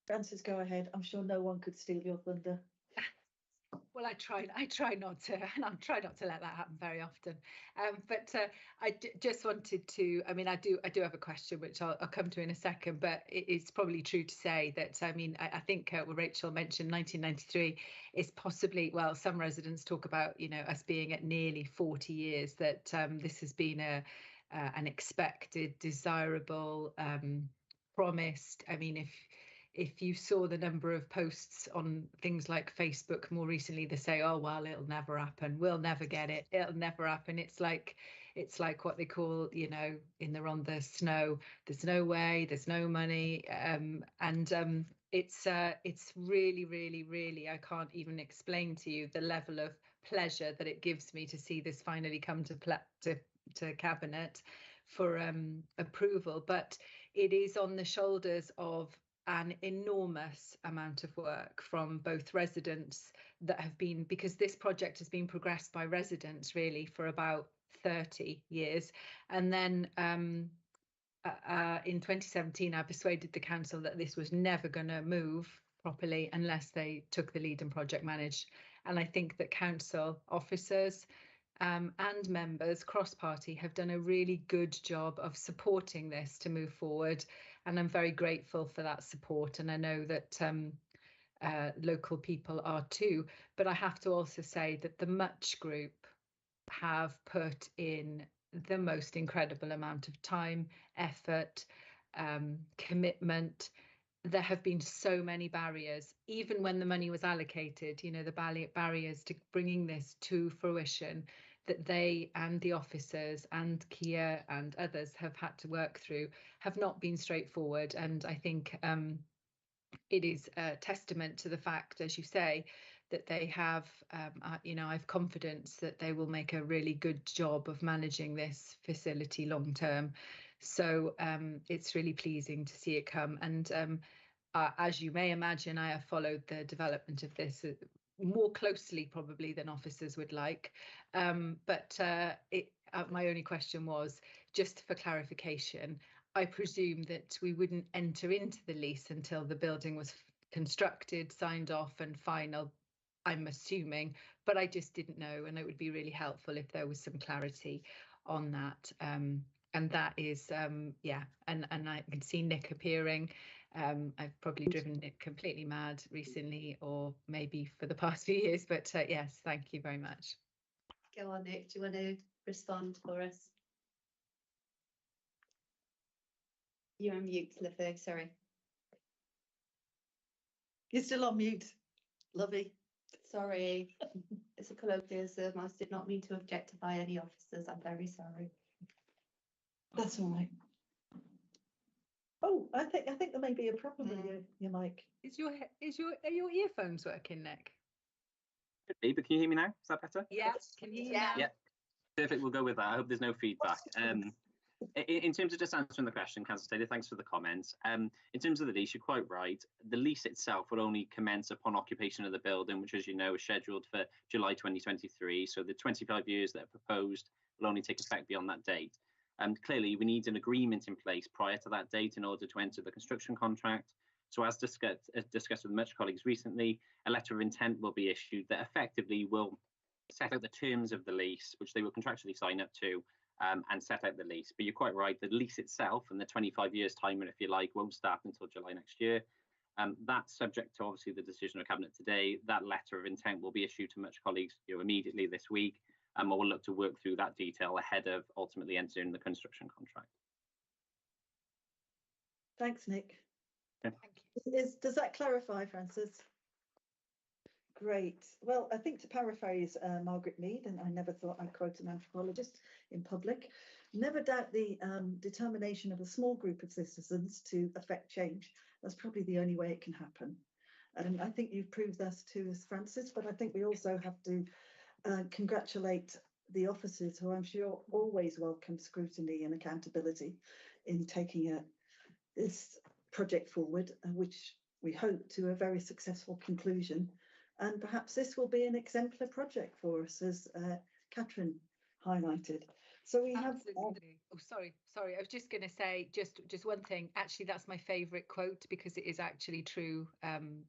Francis, go ahead. I'm sure no one could steal your thunder. Well, I try not to, and I try not to let that happen very often. But I just wanted to, I mean, I do have a question, which I'll come to in a second, but it's probably true to say that, I mean, I think what Rachel mentioned, 1993 is possibly, well, some residents talk about, you know, us being at nearly 40 years, that this has been an expected, desirable, promised. I mean, if you saw the number of posts on things like Facebook more recently, they say, oh, well, it'll never happen. We'll never get it. It'll never happen. It's like what they call, you know, on the snow. There's no way, there's no money. It's really, really, really, I can't even explain to you the level of pleasure that it gives me to see this finally come to Cabinet for approval. But it is on the shoulders of an enormous amount of work from both residents that have been, because this project has been progressed by residents really for about 30 years. And then in 2017, I persuaded the council that this was never going to move properly unless they took the lead and project managed. And I think that council officers and members cross-party have done a really good job of supporting this to move forward, and I'm very grateful for that support, and I know that local people are too. But I have to also say that the Much Group have put in the most incredible amount of time, effort, commitment. There have been so many barriers, even when the money was allocated, you know, the barriers to bringing this to fruition, that they and the officers and Kia and others have had to work through have not been straightforward. And I think it is a testament to the fact, as you say, that they have, you know, I have confidence that they will make a really good job of managing this facility long term. So it's really pleasing to see it come. And as you may imagine, I have followed the development of this more closely probably than officers would like. But my only question was, just for clarification, I presume that we wouldn't enter into the lease until the building was constructed, signed off and final, I'm assuming, but I just didn't know, and it would be really helpful if there was some clarity on that. And that is, yeah, and I can see Nick appearing. I've probably driven Nick completely mad recently, or maybe for the past few years, but yes, thank you very much. Go on, Nick, do you want to respond for us? You're on mute, Liffey, sorry. You're still on mute, Lovey. Sorry, it's a colloquialism. I did not mean to objectify any officers. I'm very sorry. That's all right. Oh, I think there may be a problem with your mic. Are your earphones working, Nick? Could be, but can you hear me now? Is that better? Yeah, can you hear now? Yeah, perfect. We'll go with that. I hope there's no feedback. In terms of just answering the question, Councillor Taylor, thanks for the comments. In terms of the lease, you're quite right. The lease itself will only commence upon occupation of the building, which, as you know, is scheduled for July 2023. So the 25 years that are proposed will only take effect beyond that date. Clearly, we need an agreement in place prior to that date in order to enter the construction contract. So as discussed with much colleagues recently, a letter of intent will be issued that effectively will set out the terms of the lease, which they will contractually sign up to, and set out the lease. But you're quite right, the lease itself and the 25 years timer, if you like, won't start until July next year. That's subject to obviously the decision of Cabinet today. That letter of intent will be issued to much colleagues immediately this week, and we'll look to work through that detail ahead of ultimately entering the construction contract. Thanks, Nick. Yeah. Thank you. Does that clarify, Francis? Great. Well, I think to paraphrase Margaret Mead, and I never thought I'd quote an anthropologist in public, never doubt the determination of a small group of citizens to affect change. That's probably the only way it can happen. And I think you've proved this to us, Francis, but I think we also have to congratulate the officers who I'm sure always welcome scrutiny and accountability in taking this project forward, which we hope to a very successful conclusion. And perhaps this will be an exemplar project for us, as Catherine highlighted. So we Absolutely. Oh, sorry. I was just going to say just one thing. Actually, that's my favourite quote because it is actually true.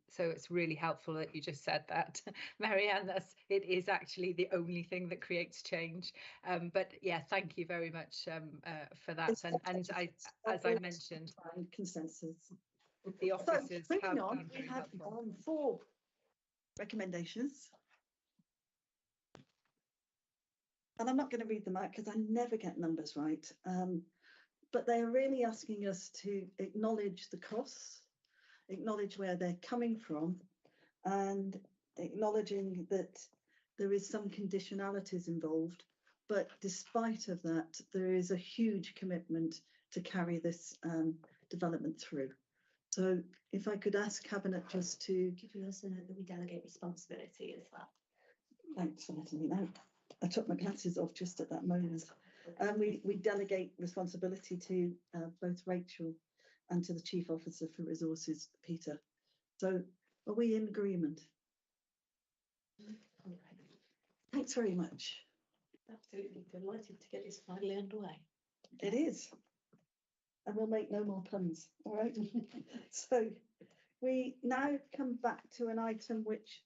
So it's really helpful that you just said that, Marianne. It is actually the only thing that creates change. But yeah, thank you very much for that. And as I mentioned, consensus. The officers so moving have on, been we very have helpful. 4 recommendations. And I'm not going to read them out because I never get numbers right. But they're really asking us to acknowledge the costs, acknowledge where they're coming from, and acknowledging that there is some conditionalities involved. But despite of that, there is a huge commitment to carry this development through. So if I could ask Cabinet just to Could you also note that we delegate responsibility as well? Thanks for letting me know. I took my glasses off just at that moment. We delegate responsibility to both Rachel and to the Chief Officer for Resources, Peter. So are we in agreement? All right. Thanks very much. Absolutely delighted to get this finally underway. It is. And we'll make no more puns, all right? So we now come back to an item which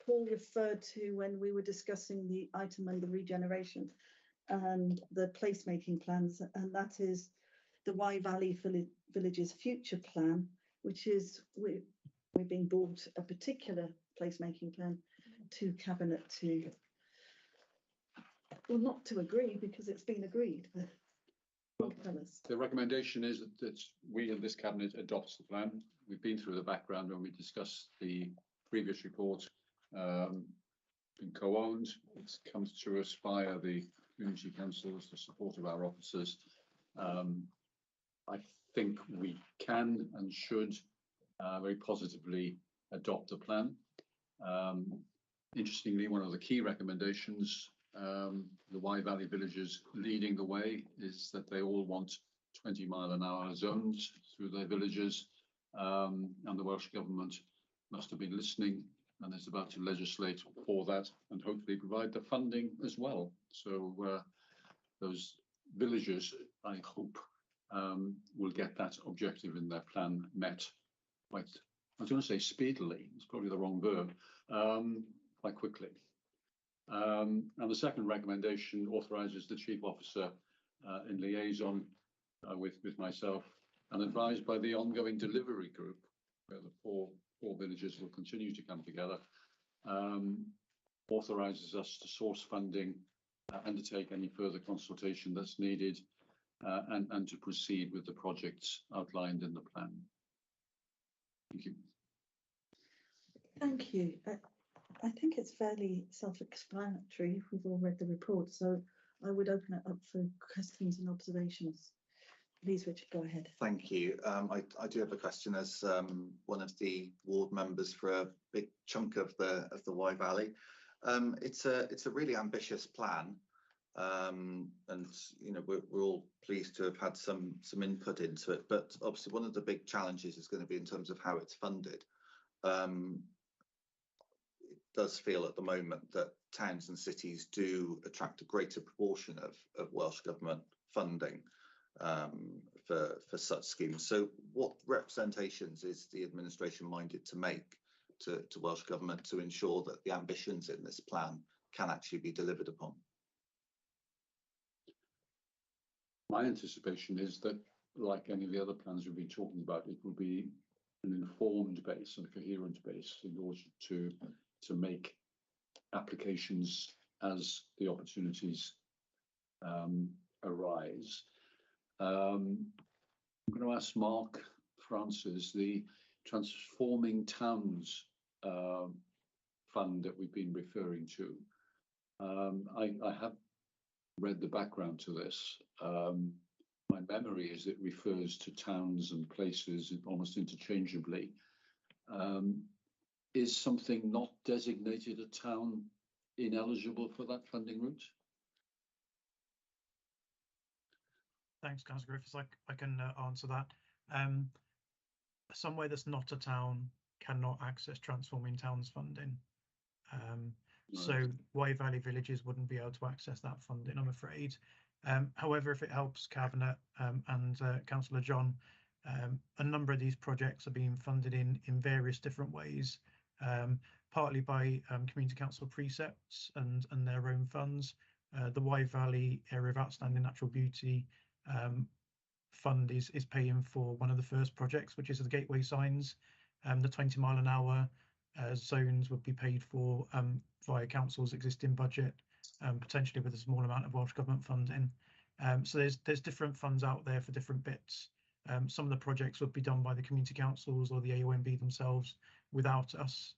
Paul referred to when we were discussing the item under regeneration and the placemaking plans, and that is the Wye Valley Villages Future Plan, which is we're being brought a particular placemaking plan to Cabinet to, well, not to agree because it's been agreed, but tell us. The recommendation is that we in this Cabinet adopts the plan. We've been through the background when we discussed the previous report. Been co-owned. It's come to us via the community councils, the support of our officers. I think we can and should very positively adopt the plan. Interestingly, one of the key recommendations, the Wye Valley villages leading the way, is that they all want 20-mile-an-hour zones through their villages, and the Welsh Government must have been listening and is about to legislate for that and hopefully provide the funding as well. So those villages, I hope, will get that objective in their plan met quite, I was going to say speedily, it's probably the wrong verb, quite quickly. And the second recommendation authorises the Chief Officer in liaison with myself and advised by the ongoing delivery group, where the four villages will continue to come together, authorises us to source funding, undertake any further consultation that's needed, and to proceed with the projects outlined in the plan. Thank you. Thank you. I think it's fairly self-explanatory if we've all read the report, so I would open it up for questions and observations. Please, Richard, go ahead. Thank you. I do have a question as one of the ward members for a big chunk of the Wye Valley. It's a really ambitious plan, and you know we're all pleased to have had some input into it. But obviously, one of the big challenges is going to be in terms of how it's funded. It does feel at the moment that towns and cities do attract a greater proportion of Welsh Government funding for such schemes. So what representations is the administration minded to make to Welsh Government to ensure that the ambitions in this plan can actually be delivered upon? My anticipation is that, like any of the other plans we've been talking about, it will be an informed base and a coherent base in order to make applications as the opportunities arise. I'm going to ask Mark Francis, the Transforming Towns fund that we've been referring to. I have read the background to this. My memory is it refers to towns and places almost interchangeably. Is something not designated a town ineligible for that funding route? Thanks, Councillor Griffiths. I can answer that. Somewhere that's not a town cannot access Transforming Towns funding. So Wye Valley villages wouldn't be able to access that funding, I'm afraid. However, if it helps Cabinet and Councillor John, a number of these projects are being funded in various different ways, partly by Community Council precepts and their own funds. The Wye Valley Area of Outstanding Natural Beauty fund is paying for one of the first projects, which is the gateway signs. The 20 mile an hour zones would be paid for via council's existing budget, potentially with a small amount of Welsh Government funding. So there's different funds out there for different bits. Some of the projects would be done by the community councils or the AONB themselves without us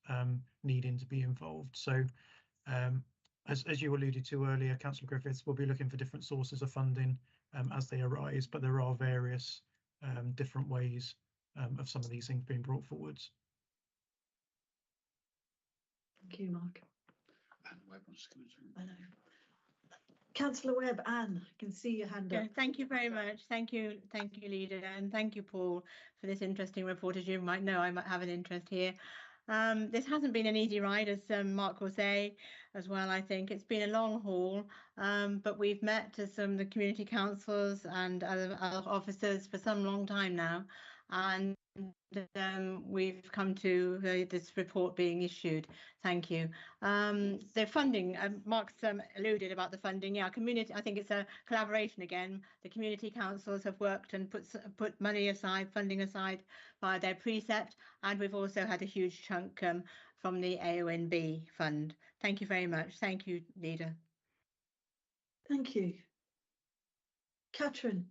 needing to be involved. So as you alluded to earlier, Councillor Griffiths, will be looking for different sources of funding as they arise, but there are various different ways of some of these things being brought forwards. Thank you, Mark. I know. Councillor Webb, Anne, I can see your hand up. Thank you very much. Thank you, Leader, and thank you, Paul, for this interesting report. As you might know, I might have an interest here. This hasn't been an easy ride, as Mark will say as well. I think it's been a long haul, but we've met to some of the community councils and other officers for some long time now, and we've come to this report being issued. Thank you. The funding, Mark's alluded about the funding. Yeah, community. I think it's a collaboration again. The community councils have worked and put money aside, funding aside via their precept, and we've also had a huge chunk from the AONB fund. Thank you very much. Thank you, Leader. Thank you. Catherine.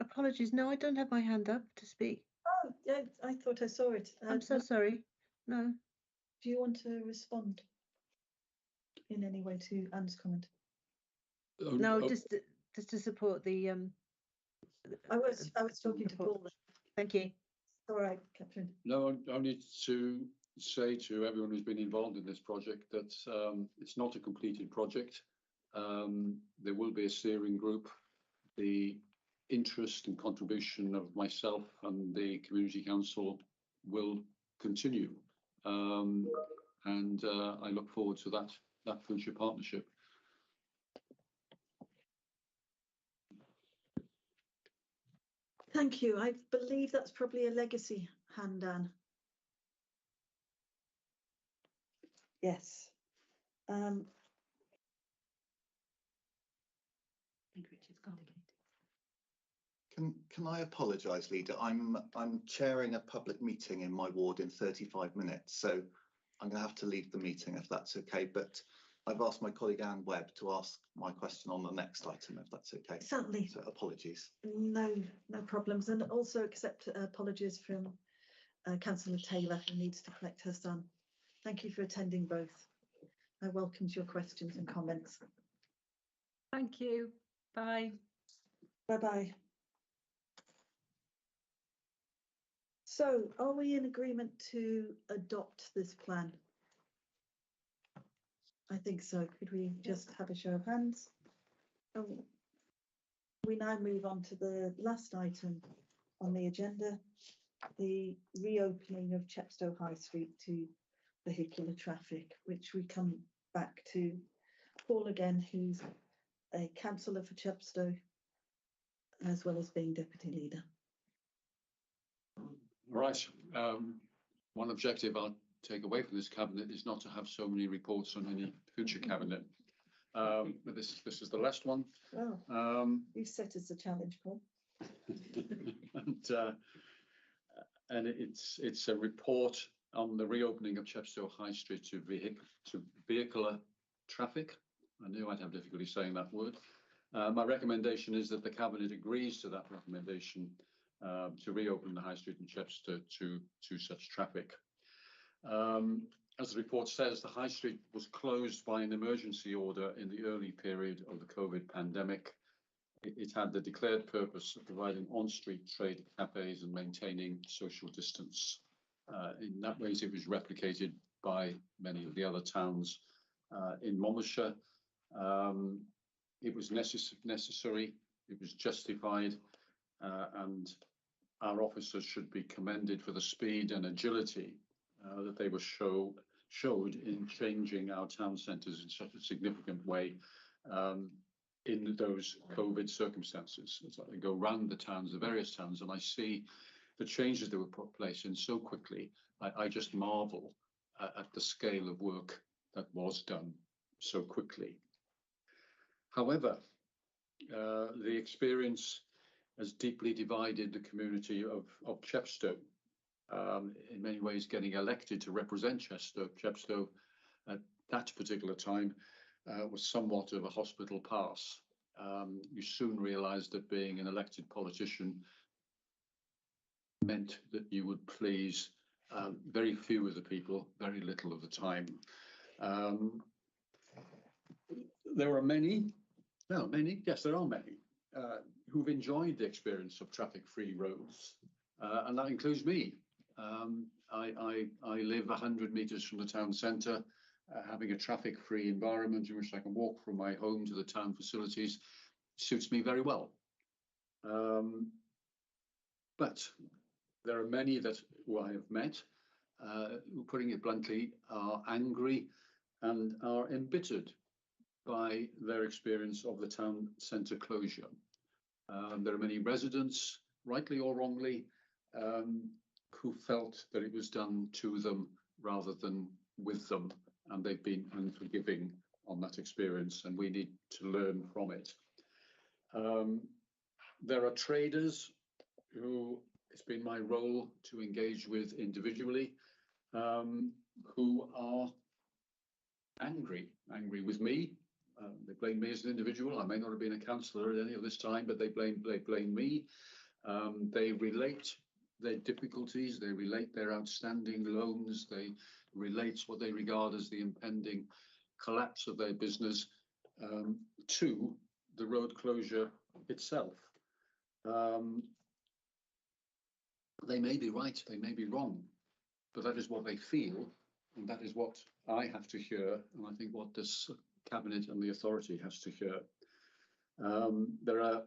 Apologies. No, I don't have my hand up to speak. Oh, yeah, I thought I saw it. I'm so sorry. No. Do you want to respond in any way to Anne's comment? No, just to support the. I was talking to Paul. Thank you. All right, Catherine. No, I need to say to everyone who's been involved in this project that it's not a completed project. There will be a steering group. The interest and contribution of myself and the community council will continue, and I look forward to that future partnership. Thank you. I believe that's probably a legacy hand, Anne. Yes. I think Richard's gone. Can I apologise, Leader? I'm chairing a public meeting in my ward in 35 minutes, so I'm going to have to leave the meeting if that's okay. But I've asked my colleague Anne Webb to ask my question on the next item, if that's okay. Certainly. So apologies. No problems, and also accept apologies from Councillor Taylor, who needs to collect her son Thank you for attending both. I welcomed your questions and comments. Thank you. Bye. Bye-bye. So are we in agreement to adopt this plan? I think so. Could we just have a show of hands? Oh, we now move on to the last item on the agenda, the reopening of Chepstow High Street to vehicular traffic, which we come back to Paul again, who's a councillor for Chepstow, as well as being deputy leader. Right. One objective I'll take away from this cabinet is not to have so many reports on any future cabinet. But this is the last one. Well, you set us a challenge, Paul. and it's a report on the reopening of Chepstow High Street to vehicular traffic. I knew I'd have difficulty saying that word. My recommendation is that the cabinet agrees to that recommendation to reopen the High Street in Chepstow to such traffic. As the report says, the High Street was closed by an emergency order in the early period of the COVID pandemic. It had the declared purpose of providing on-street trade cafes and maintaining social distance. In that way, it was replicated by many of the other towns in Monmouthshire. It was necessary, it was justified, and our officers should be commended for the speed and agility that they were showed in changing our town centres in such a significant way in those COVID circumstances. It's like they go round the towns, the various towns, and I see the changes that were put in place in so quickly. I just marvel at the scale of work that was done so quickly. However, the experience has deeply divided the community of Chepstow. In many ways, getting elected to represent Chepstow at that particular time was somewhat of a hospital pass. You soon realised that being an elected politician meant that you would please very few of the people, very little of the time. There are many, yes, there are many, who've enjoyed the experience of traffic-free roads, and that includes me. I live 100 metres from the town centre. Having a traffic-free environment in which I can walk from my home to the town facilities suits me very well. But there are many who I have met who, putting it bluntly, are angry and are embittered by their experience of the town centre closure. There are many residents, rightly or wrongly, who felt that it was done to them rather than with them, and they've been unforgiving on that experience, and we need to learn from it. There are traders who it's been my role to engage with individually, who are angry with me. They blame me as an individual. I may not have been a councillor at any of this time, but they blame me. They relate their difficulties, they relate their outstanding loans, they relate what they regard as the impending collapse of their business to the road closure itself. They may be right, they may be wrong, but that is what they feel, and that is what I have to hear, and I think what this cabinet and the authority has to hear. There are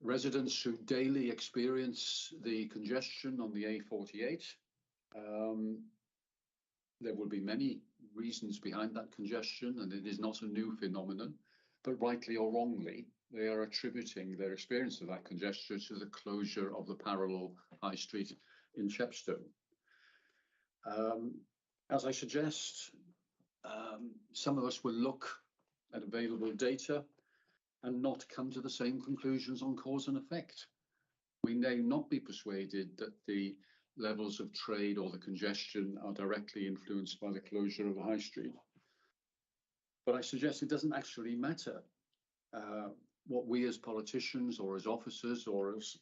residents who daily experience the congestion on the A48. There will be many reasons behind that congestion, and it is not a new phenomenon, but rightly or wrongly, they are attributing their experience of that congestion to the closure of the parallel high street in Chepstow. As I suggest, some of us will look at available data and not come to the same conclusions on cause and effect. We may not be persuaded that the levels of trade or the congestion are directly influenced by the closure of the high street. But I suggest it doesn't actually matter what we as politicians or as officers or as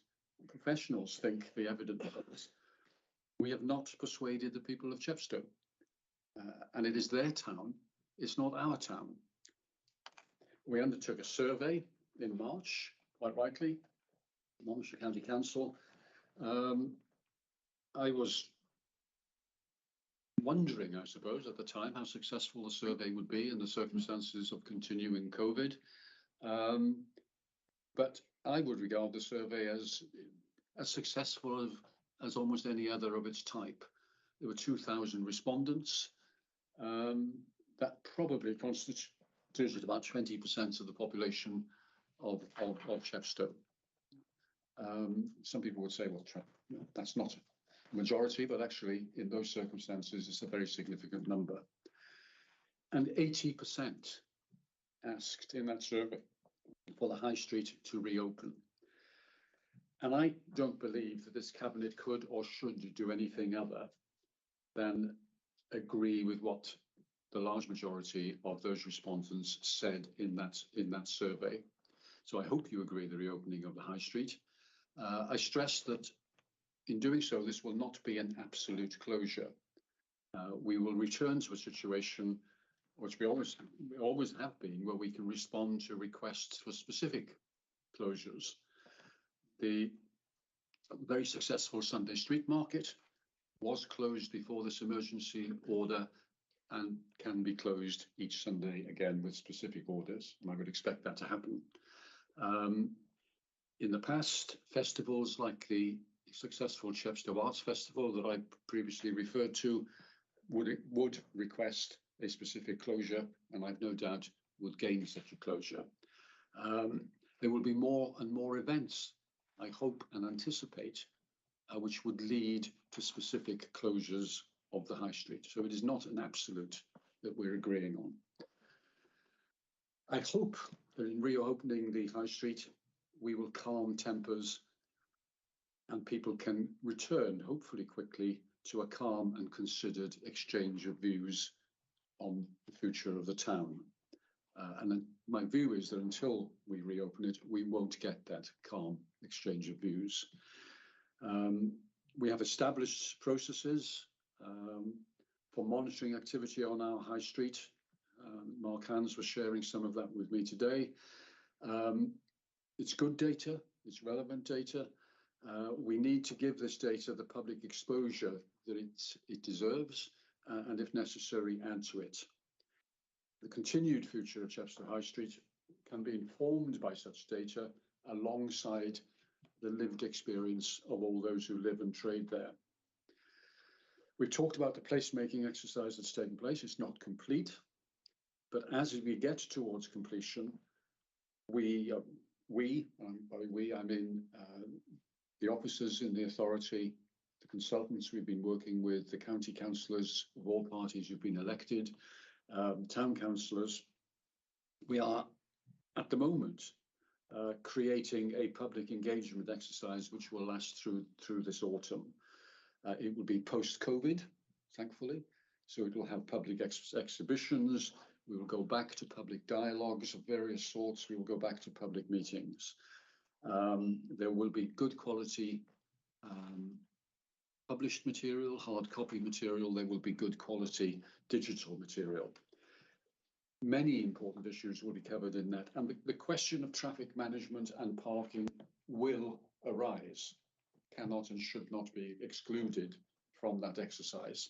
professionals think the evidence is. We have not persuaded the people of Chepstow. And it is their town, it's not our town. We undertook a survey in March, quite rightly, Monmouthshire County Council. I was wondering, I suppose, at the time how successful the survey would be in the circumstances of continuing COVID. But I would regard the survey as successful as almost any other of its type. There were 2,000 respondents. That probably constituted about 20% of the population of Chepstow. Some people would say, well, that's not a majority, but actually in those circumstances, it's a very significant number. And 80% asked in that survey for the High Street to reopen. And I don't believe that this cabinet could or should do anything other than agree with what the large majority of those respondents said in that survey. So I hope you agree the reopening of the High Street. I stress that in doing so, this will not be an absolute closure. We will return to a situation which we always have been, where we can respond to requests for specific closures. The very successful Sunday street market was closed before this emergency order and can be closed each Sunday again with specific orders, and I would expect that to happen. In the past, festivals like the successful Chepstow Arts Festival that I previously referred to would request a specific closure, and I've no doubt would gain such a closure. There will be more and more events, I hope and anticipate, which would lead to specific closures of the High Street. So it is not an absolute that we're agreeing on. I hope that in reopening the High Street, we will calm tempers and people can return, hopefully quickly, to a calm and considered exchange of views on the future of the town. And then my view is that until we reopen it, we won't get that calm exchange of views. We have established processes for monitoring activity on our High Street. Mark Hans was sharing some of that with me today. It's good data, it's relevant data. We need to give this data the public exposure that it deserves, and if necessary, add to it. The continued future of Chepstow High Street can be informed by such data alongside the lived experience of all those who live and trade there. We've talked about the placemaking exercise that's taken place. It's not complete, but as we get towards completion, I mean the officers in the authority, the consultants we've been working with, the county councillors of all parties who've been elected, town councillors, we are at the moment creating a public engagement exercise which will last through this autumn. It will be post-COVID, thankfully, so it will have public exhibitions. We will go back to public dialogues of various sorts. We will go back to public meetings. There will be good quality published material, hard copy material. There will be good quality digital material. Many important issues will be covered in that. And the question of traffic management and parking will arise, cannot and should not be excluded from that exercise.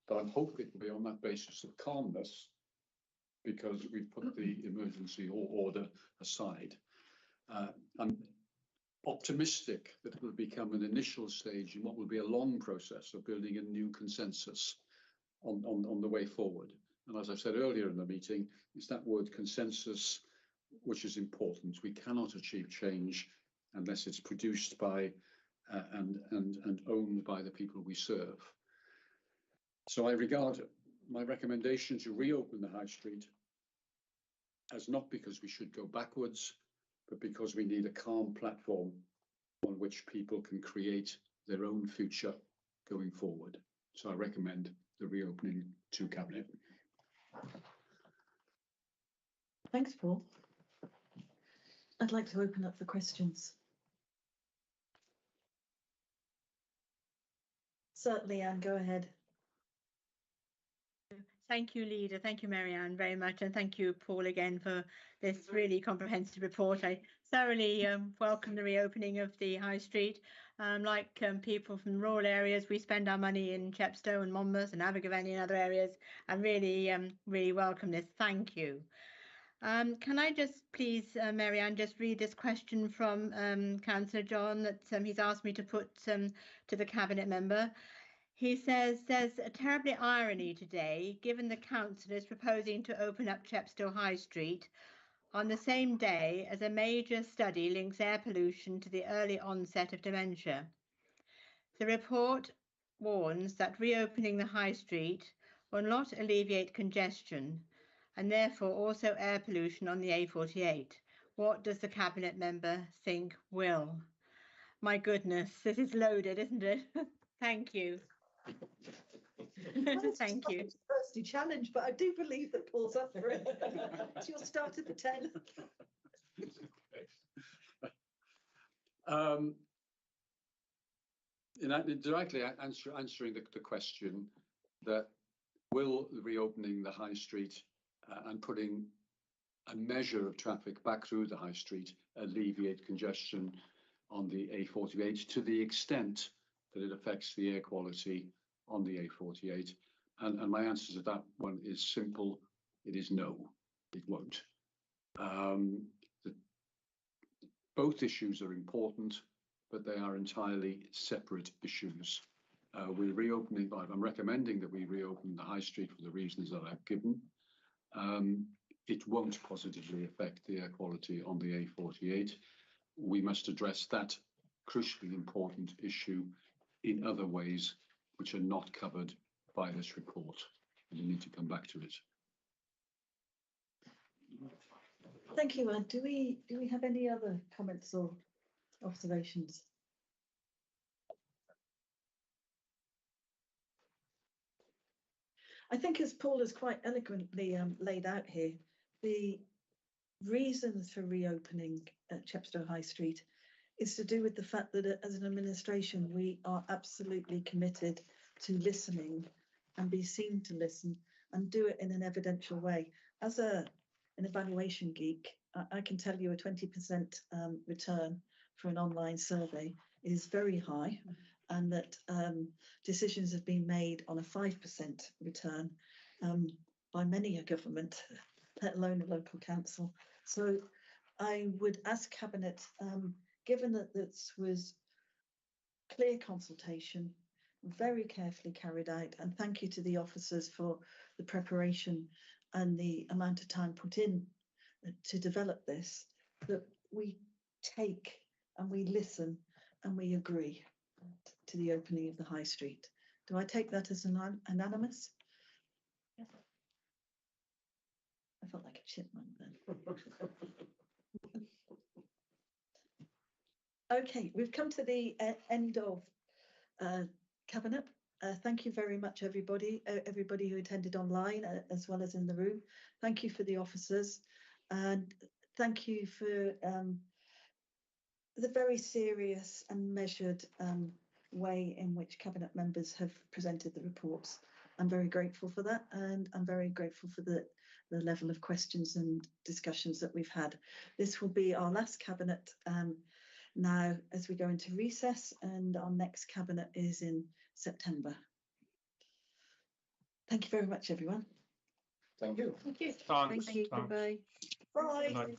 But I'm hoping it will be on that basis of calmness, because we've put the emergency order aside. I'm optimistic that it will become an initial stage in what will be a long process of building a new consensus on the way forward. And as I said earlier in the meeting, it's that word consensus which is important. We cannot achieve change unless it's produced by and owned by the people we serve. So I regard my recommendation to reopen the High Street as not because we should go backwards, but because we need a calm platform on which people can create their own future going forward. So I recommend the reopening to Cabinet. Thanks, Paul. I'd like to open up for questions. Certainly, Anne, go ahead. Thank you, Leader. Thank you, Marianne, very much. And thank you, Paul, again for this really comprehensive report. I thoroughly welcome the reopening of the High Street. Like people from rural areas, we spend our money in Chepstow and Monmouth and Abergavenny and other areas, and really welcome this. Thank you. Can I just please, Marianne, just read this question from Councillor John that he's asked me to put to the Cabinet member. He says, there's a terribly irony today, given the council is proposing to open up Chepstow High Street on the same day as a major study links air pollution to the early onset of dementia. The report warns that reopening the High Street will not alleviate congestion and therefore also air pollution on the A48. What does the Cabinet member think will? My goodness, this is loaded, isn't it? Thank you. Thank you. Firstly challenge, but I do believe that Paul's up for it. It's your start at the 10. Directly answering the question that will reopening the High Street and putting a measure of traffic back through the High Street alleviate congestion on the A48 to the extent that it affects the air quality on the A48? And my answer to that one is simple. It is no, it won't. Both issues are important, but they are entirely separate issues. We're reopening, I'm recommending that we reopen the High Street for the reasons that I've given. It won't positively affect the air quality on the A48. We must address that crucially important issue in other ways which are not covered by this report. And you need to come back to it. Thank you, Anne. Do we have any other comments or observations? I think, as Paul has quite eloquently laid out here, the reasons for reopening at Chepstow High Street is to do with the fact that as an administration, we are absolutely committed to listening and be seen to listen and do it in an evidential way. As an evaluation geek, I can tell you a 20% return for an online survey is very high, and that decisions have been made on a 5% return by many a government, let alone a local council. So I would ask Cabinet, given that this was clear consultation, very carefully carried out, and thank you to the officers for the preparation and the amount of time put in to develop this, that we take and we listen and we agree to the opening of the High Street. Do I take that as unanimous? Yeah. I felt like a chipmunk then. Okay, we've come to the end of Cabinet. Thank you very much, everybody who attended online as well as in the room. Thank you for the officers, and thank you for the very serious and measured way in which Cabinet members have presented the reports. I'm very grateful for that, and I'm very grateful for the level of questions and discussions that we've had. This will be our last Cabinet now as we go into recess, and our next Cabinet is in September. Thank you very much, everyone. Thank you. Thank you. Thank you. Goodbye. Bye.